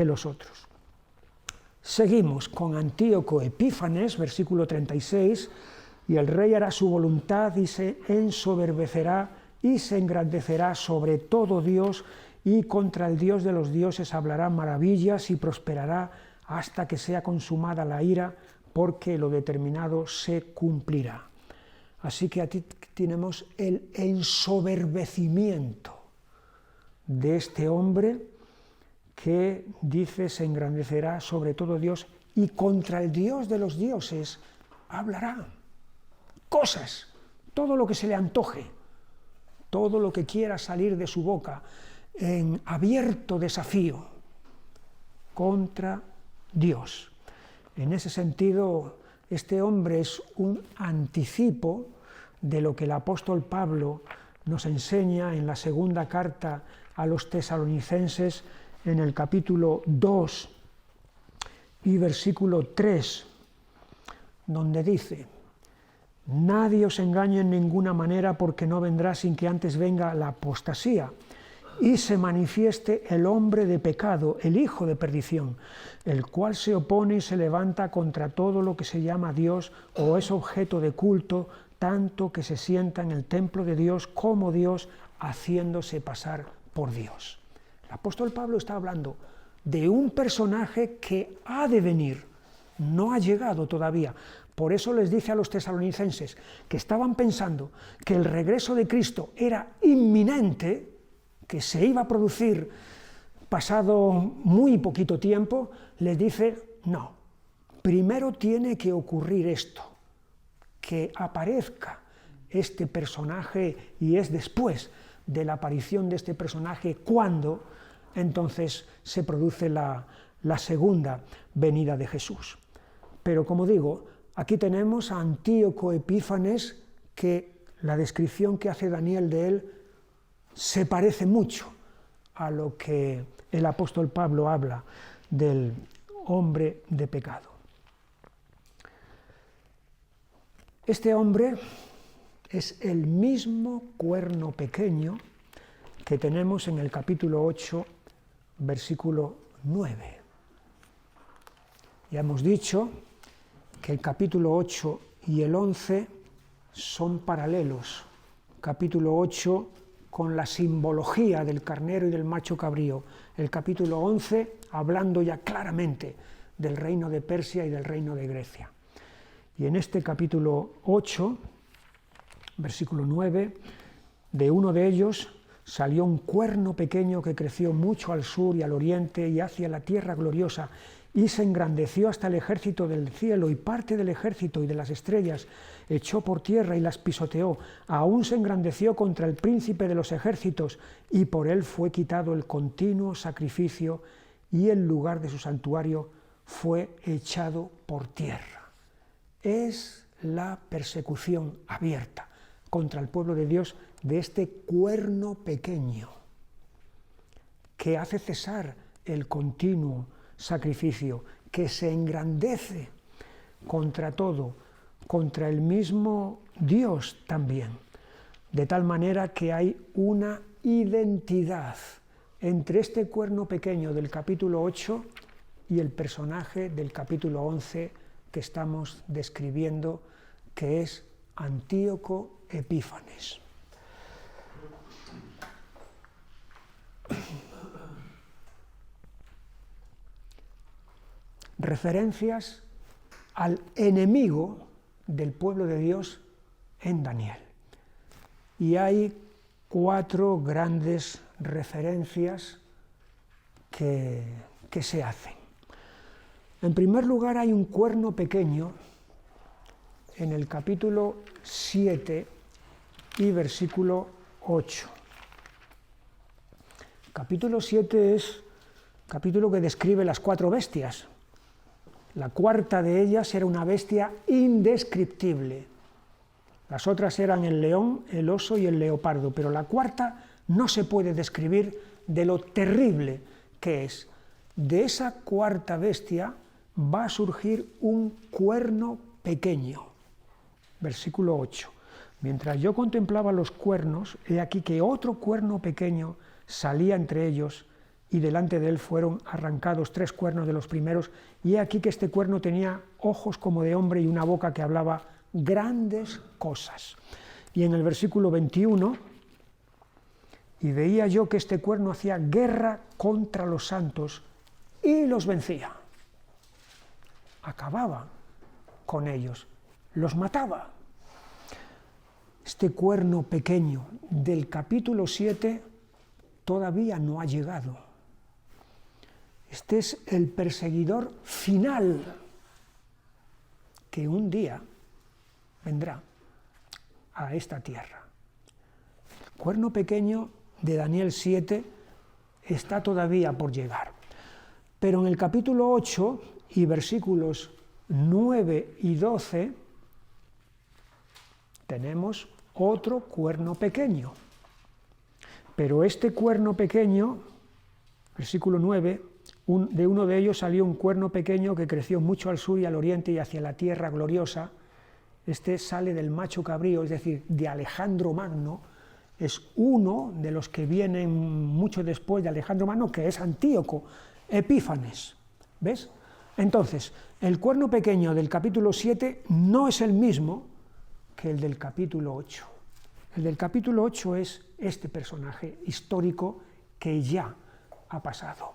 los otros. Seguimos con Antíoco Epífanes, versículo 36, y el rey hará su voluntad y se ensoberbecerá y se engrandecerá sobre todo Dios, y contra el Dios de los dioses hablará maravillas y prosperará hasta que sea consumada la ira, porque lo determinado se cumplirá. Así que aquí tenemos el ensoberbecimiento de este hombre que dice se engrandecerá sobre todo Dios y contra el Dios de los dioses hablará cosas, todo lo que se le antoje, todo lo que quiera salir de su boca en abierto desafío contra Dios. En ese sentido, este hombre es un anticipo de lo que el apóstol Pablo nos enseña en la segunda carta a los tesalonicenses, en el capítulo 2 y versículo 3, donde dice: nadie os engañe en ninguna manera, porque no vendrá sin que antes venga la apostasía y se manifieste el hombre de pecado, el hijo de perdición, el cual se opone y se levanta contra todo lo que se llama Dios o es objeto de culto, tanto que se sienta en el templo de Dios como Dios, haciéndose pasar por Dios. El apóstol Pablo está hablando de un personaje que ha de venir, no ha llegado todavía. Por eso les dice a los tesalonicenses que estaban pensando que el regreso de Cristo era inminente, que se iba a producir pasado muy poquito tiempo, les dice: no, primero tiene que ocurrir esto, que aparezca este personaje, y es después de la aparición de este personaje cuando entonces se produce la segunda venida de Jesús. Pero como digo, aquí tenemos a Antíoco Epífanes, que la descripción que hace Daniel de él se parece mucho a lo que el apóstol Pablo habla del hombre de pecado. Este hombre es el mismo cuerno pequeño que tenemos en el capítulo 8, versículo 9. Ya hemos dicho que el capítulo 8 y el 11 son paralelos. Capítulo 8 con la simbología del carnero y del macho cabrío. El capítulo 11 hablando ya claramente del reino de Persia y del reino de Grecia. Y en este capítulo 8, versículo 9, de uno de ellos salió un cuerno pequeño que creció mucho al sur y al oriente y hacia la tierra gloriosa, y se engrandeció hasta el ejército del cielo, y parte del ejército y de las estrellas echó por tierra y las pisoteó. Aún se engrandeció contra el príncipe de los ejércitos, y por él fue quitado el continuo sacrificio, y el lugar de su santuario fue echado por tierra. Es la persecución abierta contra el pueblo de Dios de este cuerno pequeño que hace cesar el continuo sacrificio, que se engrandece contra todo, contra el mismo Dios también, de tal manera que hay una identidad entre este cuerno pequeño del capítulo 8 y el personaje del capítulo 11 que estamos describiendo, que es Antíoco Epífanes. Referencias al enemigo del pueblo de Dios en Daniel. Y hay 4 grandes referencias que se hacen. En primer lugar, hay un cuerno pequeño en el capítulo 7 y versículo 8. Capítulo 7 es capítulo que describe las 4 bestias. La cuarta de ellas era una bestia indescriptible. Las otras eran el león, el oso y el leopardo, pero la cuarta no se puede describir de lo terrible que es. De esa cuarta bestia va a surgir un cuerno pequeño. Versículo 8. Mientras yo contemplaba los cuernos, he aquí que otro cuerno pequeño salía entre ellos, y delante de él fueron arrancados 3 cuernos de los primeros, y he aquí que este cuerno tenía ojos como de hombre y una boca que hablaba grandes cosas. Y en el versículo 21, y veía yo que este cuerno hacía guerra contra los santos y los vencía. Acababa con ellos, los mataba. Este cuerno pequeño del capítulo 7 todavía no ha llegado. Este es el perseguidor final que un día vendrá a esta tierra. El cuerno pequeño de Daniel 7 está todavía por llegar. Pero en el capítulo 8 y versículos 9 y 12 tenemos otro cuerno pequeño. Pero este cuerno pequeño, versículo 9, de uno de ellos salió un cuerno pequeño que creció mucho al sur y al oriente y hacia la tierra gloriosa. Este sale del macho cabrío, es decir, de Alejandro Magno. Es uno de los que vienen mucho después de Alejandro Magno, que es Antíoco Epífanes. ¿Ves? Entonces, el cuerno pequeño del capítulo 7 no es el mismo que el del capítulo 8. El del capítulo 8 es este personaje histórico que ya ha pasado.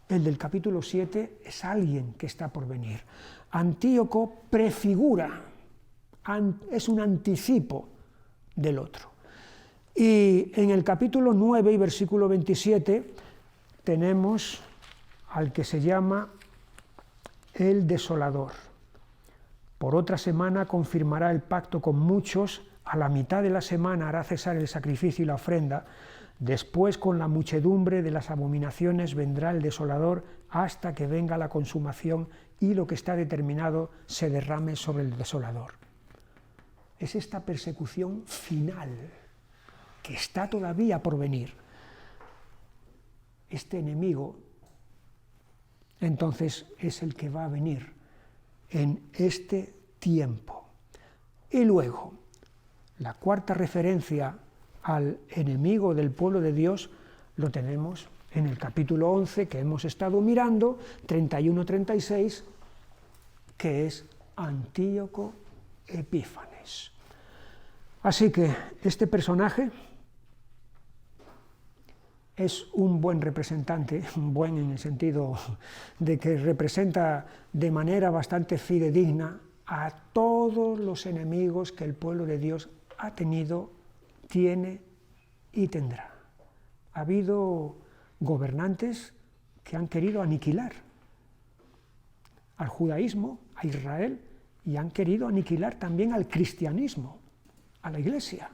El del capítulo 7 es alguien que está por venir. Antíoco prefigura, es un anticipo del otro. Y en el capítulo 9 y versículo 27 tenemos al que se llama el desolador. Por otra semana confirmará el pacto con muchos, a la mitad de la semana hará cesar el sacrificio y la ofrenda, después con la muchedumbre de las abominaciones vendrá el desolador hasta que venga la consumación y lo que está determinado se derrame sobre el desolador. Es esta persecución final que está todavía por venir. Este enemigo entonces es el que va a venir en este tiempo. Y luego, la cuarta referencia al enemigo del pueblo de Dios lo tenemos en el capítulo 11 que hemos estado mirando, 31-36, que es Antíoco Epífanes. Así que este personaje es un buen representante, buen en el sentido de que representa de manera bastante fidedigna a todos los enemigos que el pueblo de Dios ha tenido, tiene y tendrá. Ha habido gobernantes que han querido aniquilar al judaísmo, a Israel, y han querido aniquilar también al cristianismo, a la Iglesia,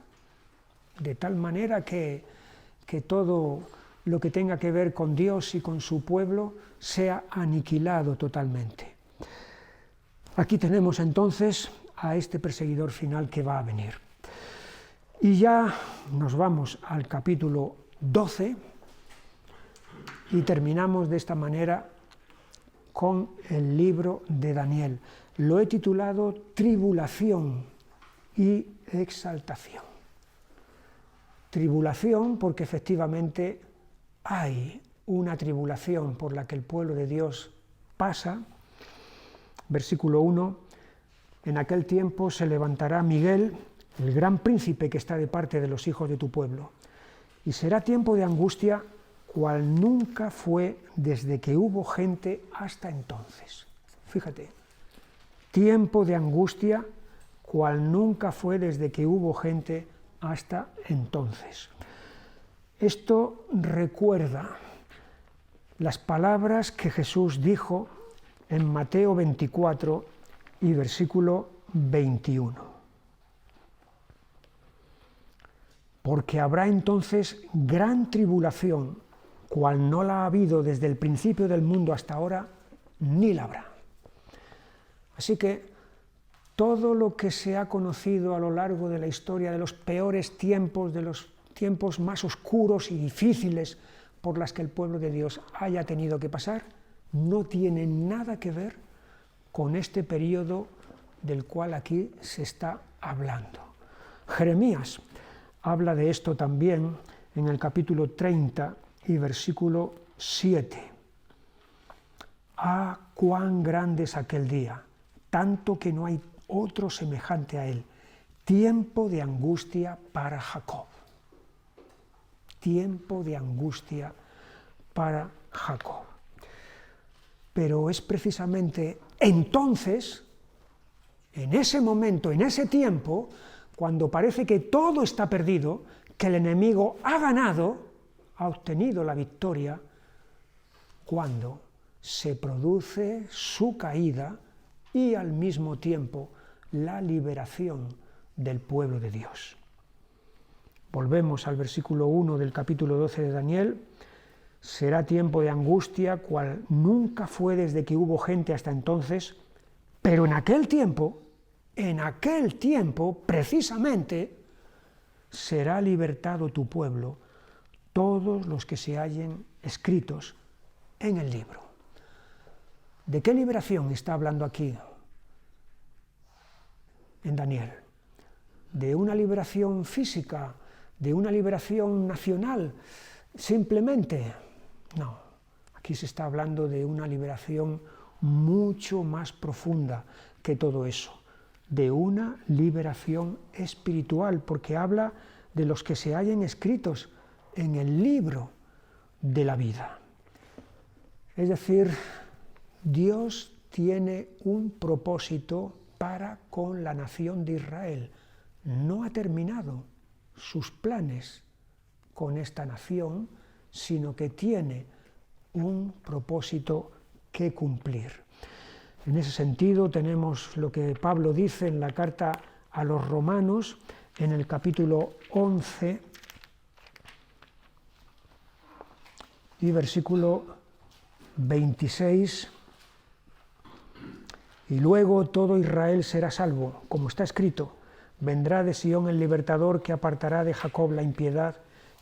de tal manera que todo lo que tenga que ver con Dios y con su pueblo sea aniquilado totalmente. Aquí tenemos entonces a este perseguidor final que va a venir. Y ya nos vamos al capítulo 12 y terminamos de esta manera con el libro de Daniel. Lo he titulado Tribulación y Exaltación. Tribulación porque efectivamente hay una tribulación por la que el pueblo de Dios pasa. Versículo 1, en aquel tiempo se levantará Miguel, el gran príncipe que está de parte de los hijos de tu pueblo, y será tiempo de angustia cual nunca fue desde que hubo gente hasta entonces. Fíjate, tiempo de angustia cual nunca fue desde que hubo gente hasta entonces. Esto recuerda las palabras que Jesús dijo en Mateo 24 y versículo 21. Porque habrá entonces gran tribulación, cual no la ha habido desde el principio del mundo hasta ahora, ni la habrá. Así que todo lo que se ha conocido a lo largo de la historia, de los peores tiempos, de los tiempos más oscuros y difíciles por las que el pueblo de Dios haya tenido que pasar, no tiene nada que ver con este periodo del cual aquí se está hablando. Jeremías habla de esto también en el capítulo 30 y versículo 7. ¡Ah, cuán grande es aquel día! Tanto que no hay otro semejante a él. Tiempo de angustia para Jacob. Tiempo de angustia para Jacob. Pero es precisamente entonces, en ese momento, en ese tiempo, cuando parece que todo está perdido, que el enemigo ha ganado, ha obtenido la victoria, cuando se produce su caída y al mismo tiempo la liberación del pueblo de Dios. Volvemos al versículo 1 del capítulo 12 de Daniel. Será tiempo de angustia, cual nunca fue desde que hubo gente hasta entonces, pero en aquel tiempo, precisamente, será libertado tu pueblo, todos los que se hallen escritos en el libro. ¿De qué liberación está hablando aquí en Daniel? ¿De una liberación física? ¿De una liberación nacional? Simplemente, no. Aquí se está hablando de una liberación mucho más profunda que todo eso. De una liberación espiritual, porque habla de los que se hallen escritos en el libro de la vida. Es decir, Dios tiene un propósito para con la nación de Israel. No ha terminado sus planes con esta nación, sino que tiene un propósito que cumplir. En ese sentido tenemos lo que Pablo dice en la carta a los Romanos, en el capítulo 11 y versículo 26. Y luego todo Israel será salvo, como está escrito: vendrá de Sión el libertador que apartará de Jacob la impiedad,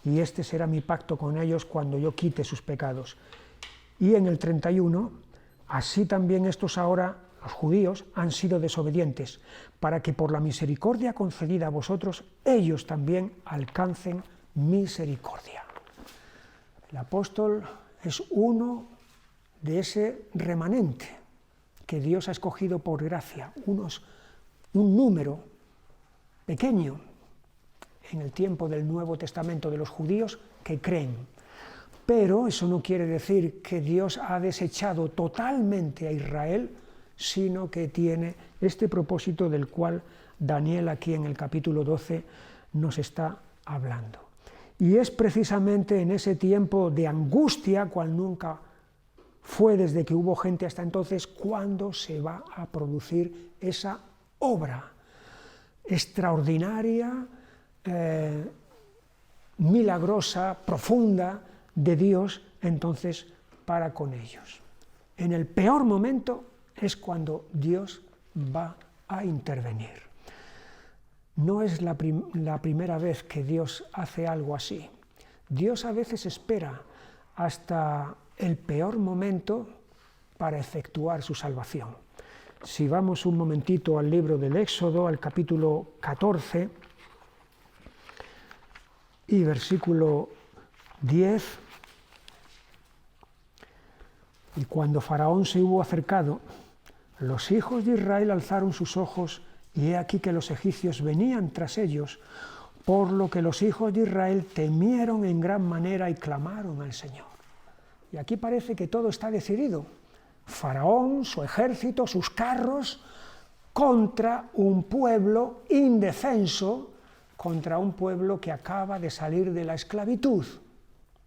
y este será mi pacto con ellos cuando yo quite sus pecados. Y en el 31, así también estos ahora, los judíos, han sido desobedientes, para que por la misericordia concedida a vosotros, ellos también alcancen misericordia. El apóstol es uno de ese remanente que Dios ha escogido por gracia, un número pequeño en el tiempo del Nuevo Testamento de los judíos que creen. Pero eso no quiere decir que Dios ha desechado totalmente a Israel, sino que tiene este propósito del cual Daniel aquí en el capítulo 12 nos está hablando. Y es precisamente en ese tiempo de angustia, cual nunca fue desde que hubo gente hasta entonces, cuando se va a producir esa obra extraordinaria, milagrosa, profunda de Dios entonces para con ellos. En el peor momento es cuando Dios va a intervenir. No es la primera vez que Dios hace algo así. Dios a veces espera hasta el peor momento para efectuar su salvación. Si vamos un momentito al libro del Éxodo, al capítulo 14 y versículo 10, y cuando Faraón se hubo acercado, los hijos de Israel alzaron sus ojos, y he aquí que los egipcios venían tras ellos, por lo que los hijos de Israel temieron en gran manera y clamaron al Señor. Y aquí parece que todo está decidido. Faraón, su ejército, sus carros, contra un pueblo indefenso, contra un pueblo que acaba de salir de la esclavitud.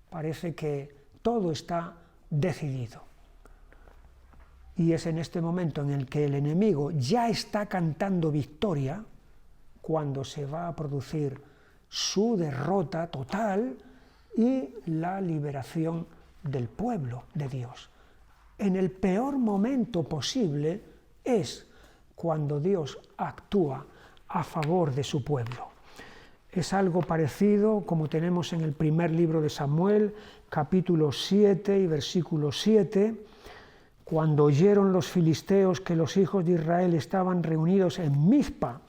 Parece que todo está decidido. Y es en este momento en el que el enemigo ya está cantando victoria, cuando se va a producir su derrota total y la liberación del pueblo de Dios. En el peor momento posible es cuando Dios actúa a favor de su pueblo. Es algo parecido como tenemos en el primer libro de Samuel, capítulo 7 y versículo 7, cuando oyeron los filisteos que los hijos de Israel estaban reunidos en Mizpa,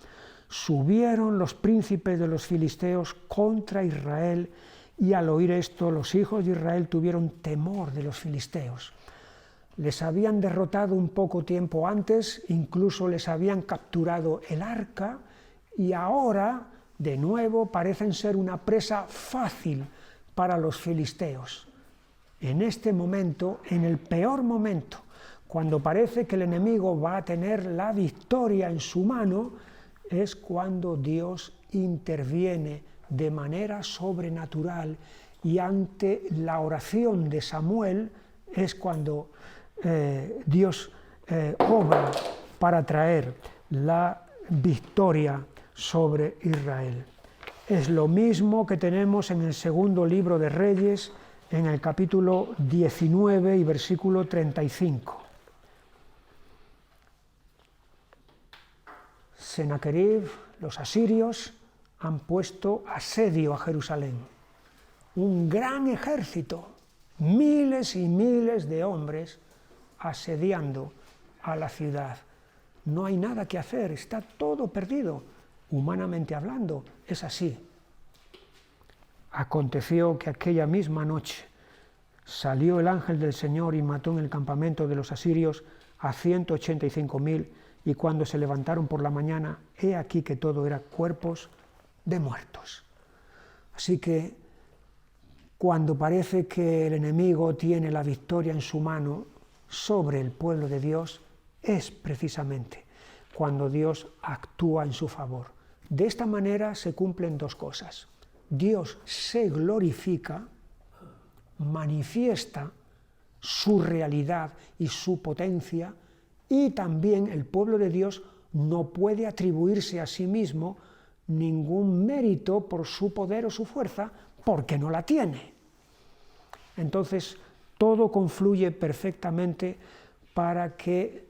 subieron los príncipes de los filisteos contra Israel, y al oír esto los hijos de Israel tuvieron temor de los filisteos. Les habían derrotado un poco tiempo antes, incluso les habían capturado el arca, y ahora de nuevo parecen ser una presa fácil para los filisteos. En este momento, en el peor momento, cuando parece que el enemigo va a tener la victoria en su mano, es cuando Dios interviene de manera sobrenatural, y ante la oración de Samuel es cuando Dios obra para traer la victoria sobre Israel. Es lo mismo que tenemos en el segundo libro de Reyes, en el capítulo 19 y versículo 35. Sennacherib, los asirios, han puesto asedio a Jerusalén. Un gran ejército, miles y miles de hombres asediando a la ciudad. No hay nada que hacer, está todo perdido. Humanamente hablando, es así. Aconteció que aquella misma noche salió el ángel del Señor y mató en el campamento de los asirios a 185.000, y cuando se levantaron por la mañana, he aquí que todo era cuerpos de muertos. Así que cuando parece que el enemigo tiene la victoria en su mano sobre el pueblo de Dios, es precisamente cuando Dios actúa en su favor. De esta manera se cumplen dos cosas. Dios se glorifica, manifiesta su realidad y su potencia, y también el pueblo de Dios no puede atribuirse a sí mismo ningún mérito por su poder o su fuerza, porque no la tiene. Entonces, todo confluye perfectamente para que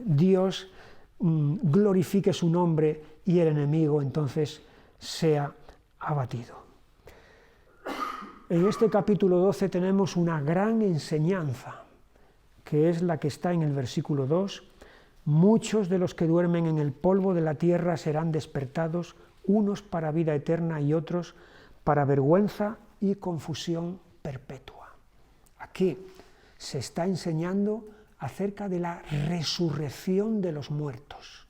Dios glorifique su nombre y el enemigo entonces sea abatido. En este capítulo 12 tenemos una gran enseñanza, que es la que está en el versículo 2. Muchos de los que duermen en el polvo de la tierra serán despertados, unos para vida eterna y otros para vergüenza y confusión perpetua. Aquí se está enseñando acerca de la resurrección de los muertos.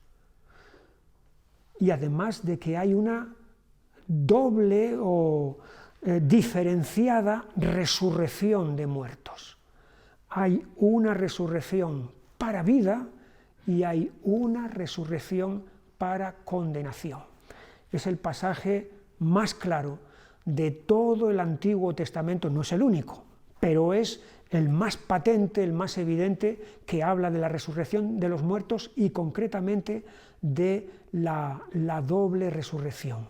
Y además de que hay una doble o diferenciada resurrección de muertos. Hay una resurrección para vida y hay una resurrección para condenación. Es el pasaje más claro de todo el Antiguo Testamento, no es el único, pero es el más patente, el más evidente, que habla de la resurrección de los muertos y concretamente de la doble resurrección.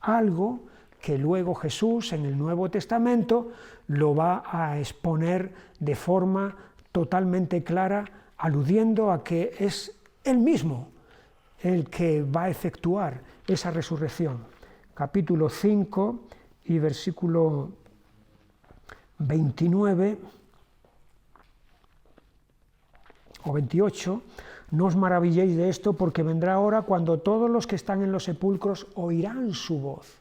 Algo que luego Jesús en el Nuevo Testamento lo va a exponer de forma totalmente clara, aludiendo a que es Él mismo el que va a efectuar esa resurrección. Capítulo 5 y versículo 29 o 28, no os maravilléis de esto, porque vendrá hora cuando todos los que están en los sepulcros oirán su voz.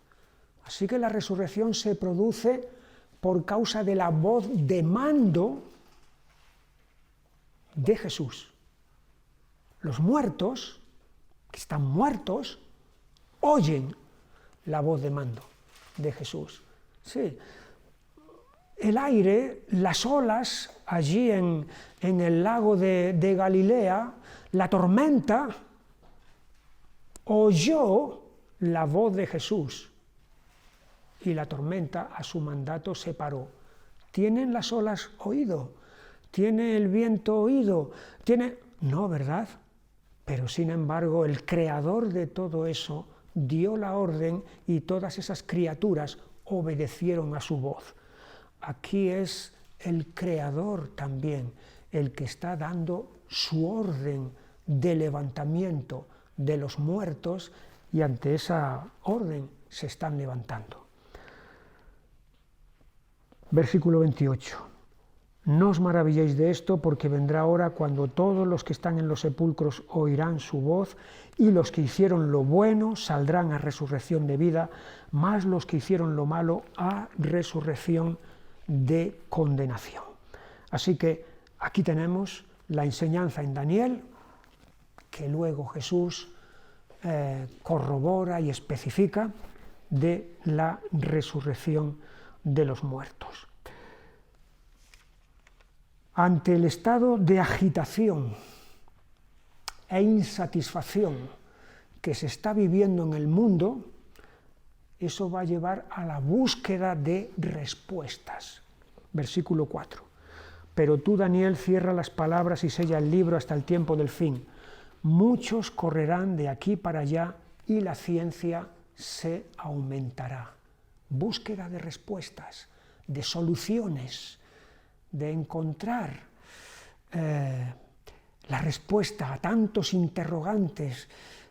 Así que la resurrección se produce por causa de la voz de mando de Jesús. Los muertos, que están muertos, oyen la voz de mando de Jesús. Sí. El aire, las olas, allí en el lago de Galilea, la tormenta, oyó la voz de Jesús y la tormenta a su mandato se paró. ¿Tienen las olas oído? ¿Tiene el viento oído? No, ¿verdad? Pero sin embargo el creador de todo eso dio la orden y todas esas criaturas obedecieron a su voz. Aquí es el creador también el que está dando su orden de levantamiento de los muertos, y ante esa orden se están levantando. Versículo 28. No os maravilléis de esto, porque vendrá hora cuando todos los que están en los sepulcros oirán su voz, y los que hicieron lo bueno saldrán a resurrección de vida, mas los que hicieron lo malo a resurrección de condenación. Así que aquí tenemos la enseñanza en Daniel, que luego Jesús corrobora y especifica, de la resurrección de los muertos. Ante el estado de agitación e insatisfacción que se está viviendo en el mundo, eso va a llevar a la búsqueda de respuestas. Versículo 4. Pero tú, Daniel, cierra las palabras y sella el libro hasta el tiempo del fin. Muchos correrán de aquí para allá y la ciencia se aumentará. Búsqueda de respuestas, de soluciones, de encontrar la respuesta a tantos interrogantes,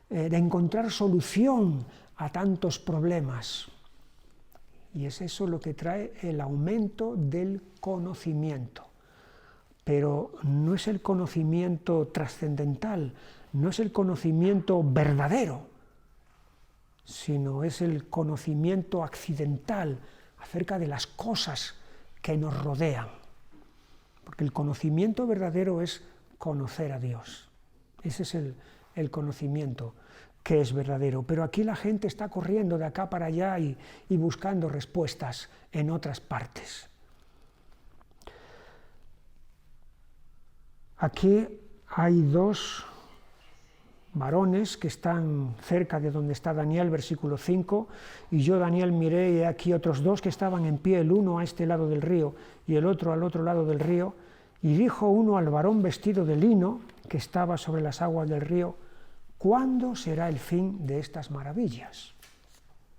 de encontrar solución a tantos problemas. Y es eso lo que trae el aumento del conocimiento. Pero no es el conocimiento trascendental, no es el conocimiento verdadero, sino es el conocimiento accidental acerca de las cosas que nos rodean. Porque el conocimiento verdadero es conocer a Dios. Ese es el conocimiento que es verdadero. Pero aquí la gente está corriendo de acá para allá y buscando respuestas en otras partes. Aquí hay dos varones que están cerca de donde está Daniel, versículo 5, y yo, Daniel, miré, y aquí otros dos que estaban en pie, el uno a este lado del río y el otro al otro lado del río, y dijo uno al varón vestido de lino que estaba sobre las aguas del río: ¿cuándo será el fin de estas maravillas?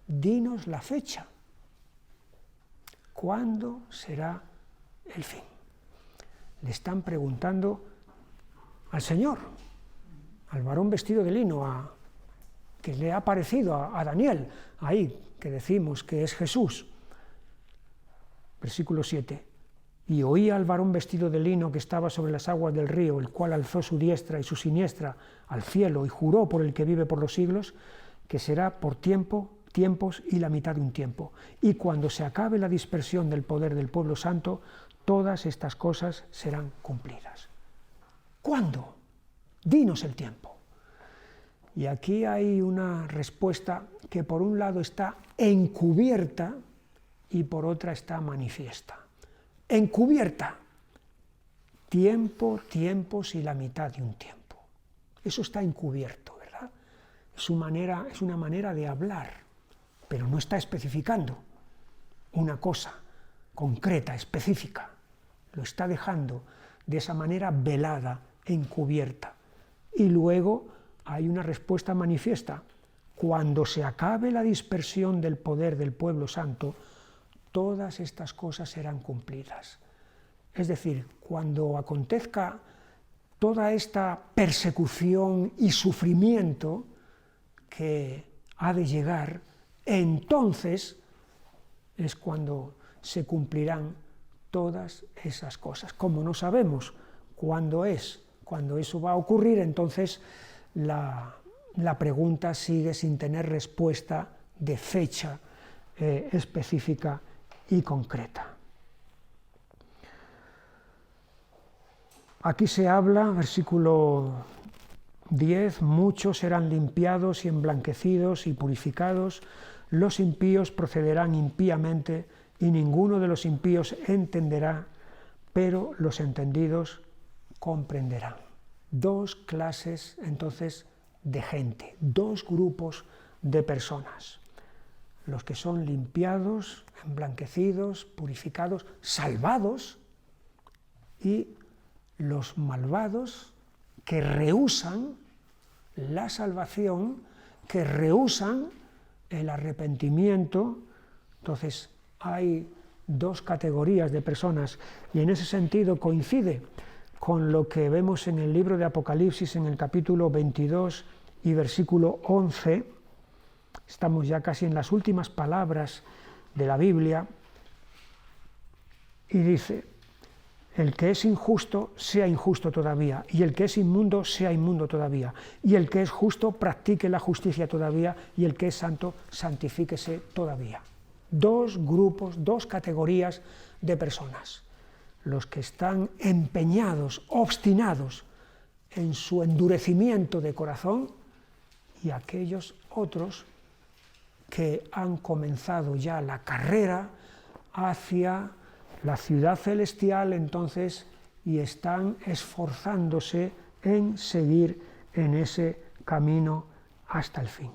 Dinos la fecha. ¿Cuándo será el fin? Le están preguntando al Señor, al varón vestido de lino, que le ha parecido a Daniel, ahí, que decimos que es Jesús. Versículo 7. Y oí al varón vestido de lino que estaba sobre las aguas del río, el cual alzó su diestra y su siniestra al cielo y juró por el que vive por los siglos, que será por tiempos y la mitad de un tiempo. Y cuando se acabe la dispersión del poder del pueblo santo, todas estas cosas serán cumplidas. ¿Cuándo? Dinos el tiempo. Y aquí hay una respuesta que por un lado está encubierta y por otra está manifiesta. Encubierta, tiempos y la mitad de un tiempo. Eso está encubierto, ¿verdad? Es una manera de hablar, pero no está especificando una cosa concreta, específica. Lo está dejando de esa manera velada, encubierta. Y luego hay una respuesta manifiesta. Cuando se acabe la dispersión del poder del pueblo santo, todas estas cosas serán cumplidas. Es decir, cuando acontezca toda esta persecución y sufrimiento que ha de llegar, entonces es cuando se cumplirán todas esas cosas. Como no sabemos cuándo eso va a ocurrir, entonces la pregunta sigue sin tener respuesta de fecha específica y concreta. Aquí se habla, versículo 10, muchos serán limpiados y emblanquecidos y purificados, los impíos procederán impíamente y ninguno de los impíos entenderá, pero los entendidos comprenderán. Dos clases entonces de gente, dos grupos de personas. Los que son limpiados, emblanquecidos, purificados, salvados, y los malvados que rehúsan la salvación, que rehúsan el arrepentimiento. Entonces hay dos categorías de personas y en ese sentido coincide con lo que vemos en el libro de Apocalipsis, en el capítulo 22 y versículo 11, estamos ya casi en las últimas palabras de la Biblia, y dice: el que es injusto, sea injusto todavía, y el que es inmundo, sea inmundo todavía, y el que es justo, practique la justicia todavía, y el que es santo, santifíquese todavía. Dos grupos, dos categorías de personas: los que están empeñados, obstinados en su endurecimiento de corazón, y aquellos otros que han comenzado ya la carrera hacia la ciudad celestial, entonces, y están esforzándose en seguir en ese camino hasta el fin.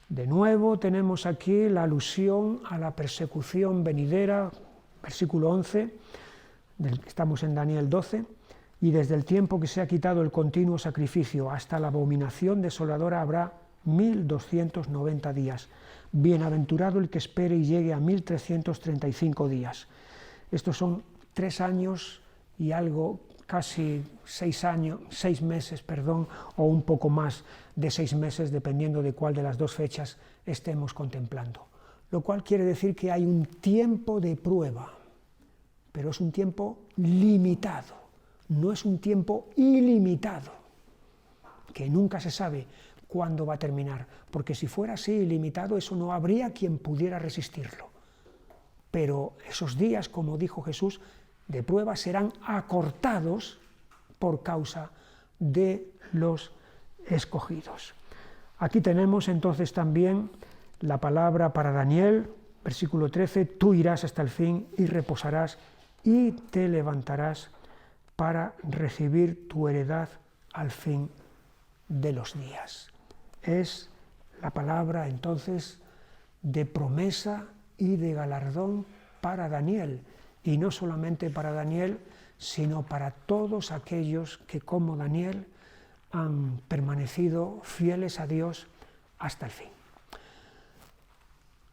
De nuevo tenemos aquí la alusión a la persecución venidera, versículo 11, estamos en Daniel 12, y desde el tiempo que se ha quitado el continuo sacrificio hasta la abominación desoladora habrá 1290 días. Bienaventurado el que espere y llegue a 1335 días. Estos son 3 años y algo, casi 6 meses, o un poco más de 6 meses, dependiendo de cuál de las dos fechas estemos contemplando. Lo cual quiere decir que hay un tiempo de prueba, pero es un tiempo limitado, no es un tiempo ilimitado, que nunca se sabe cuándo va a terminar, porque si fuera así ilimitado, eso no habría quien pudiera resistirlo. Pero esos días, como dijo Jesús, de prueba serán acortados por causa de los escogidos. Aquí tenemos entonces también la palabra para Daniel, versículo 13: tú irás hasta el fin y reposarás y te levantarás para recibir tu heredad al fin de los días. Es la palabra entonces de promesa y de galardón para Daniel, y no solamente para Daniel, sino para todos aquellos que, como Daniel, han permanecido fieles a Dios hasta el fin.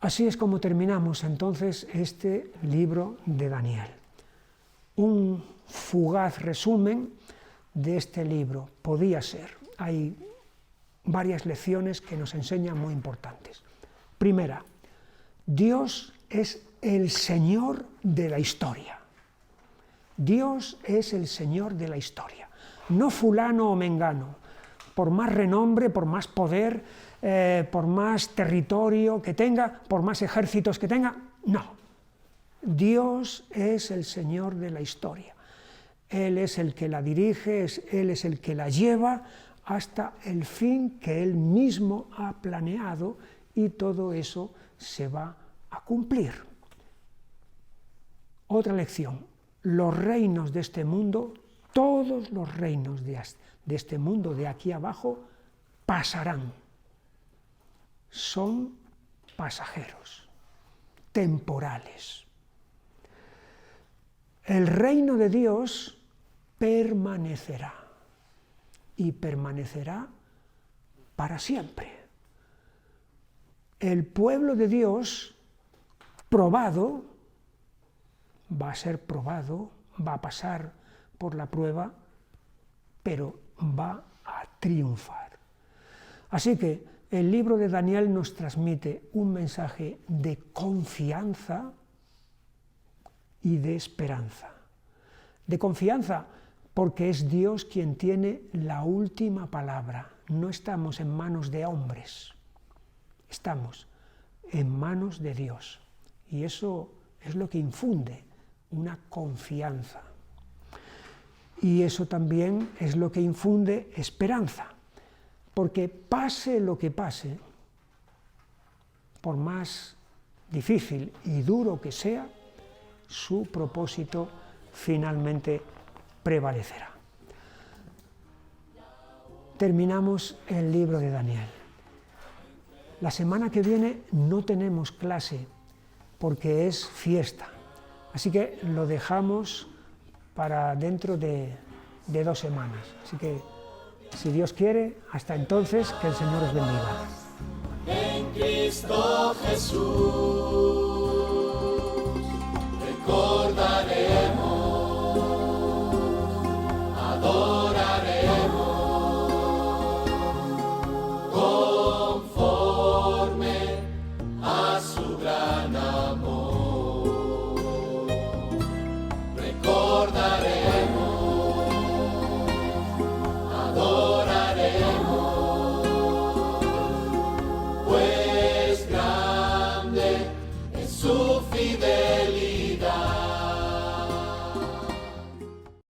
Así es como terminamos entonces este libro de Daniel. Un fugaz resumen de este libro podía ser. Hay varias lecciones que nos enseñan muy importantes. Primera, Dios es el Señor de la historia. Dios es el Señor de la historia. No fulano o mengano, por más renombre, por más poder, por más territorio que tenga, por más ejércitos que tenga, no. Dios es el Señor de la historia. Él es el que la dirige, Él es el que la lleva hasta el fin que Él mismo ha planeado, y todo eso se va a cumplir. Otra lección: los reinos de este mundo, todos los reinos de este mundo de aquí abajo, pasarán. Son pasajeros, temporales. El reino de Dios permanecerá, y permanecerá para siempre. El pueblo de Dios, probado, va a ser probado, va a pasar por la prueba, pero va a triunfar. Así que el libro de Daniel nos transmite un mensaje de confianza y de esperanza. De confianza, porque es Dios quien tiene la última palabra. No estamos en manos de hombres, estamos en manos de Dios. Y eso es lo que infunde una confianza. Y eso también es lo que infunde esperanza, porque pase lo que pase, por más difícil y duro que sea, su propósito finalmente prevalecerá. Terminamos el libro de Daniel. La semana que viene no tenemos clase porque es fiesta, así que lo dejamos para dentro de 2 semanas. Así que, si Dios quiere, hasta entonces, que el Señor os bendiga. En Cristo Jesús recordaremos pues grande es su fidelidad.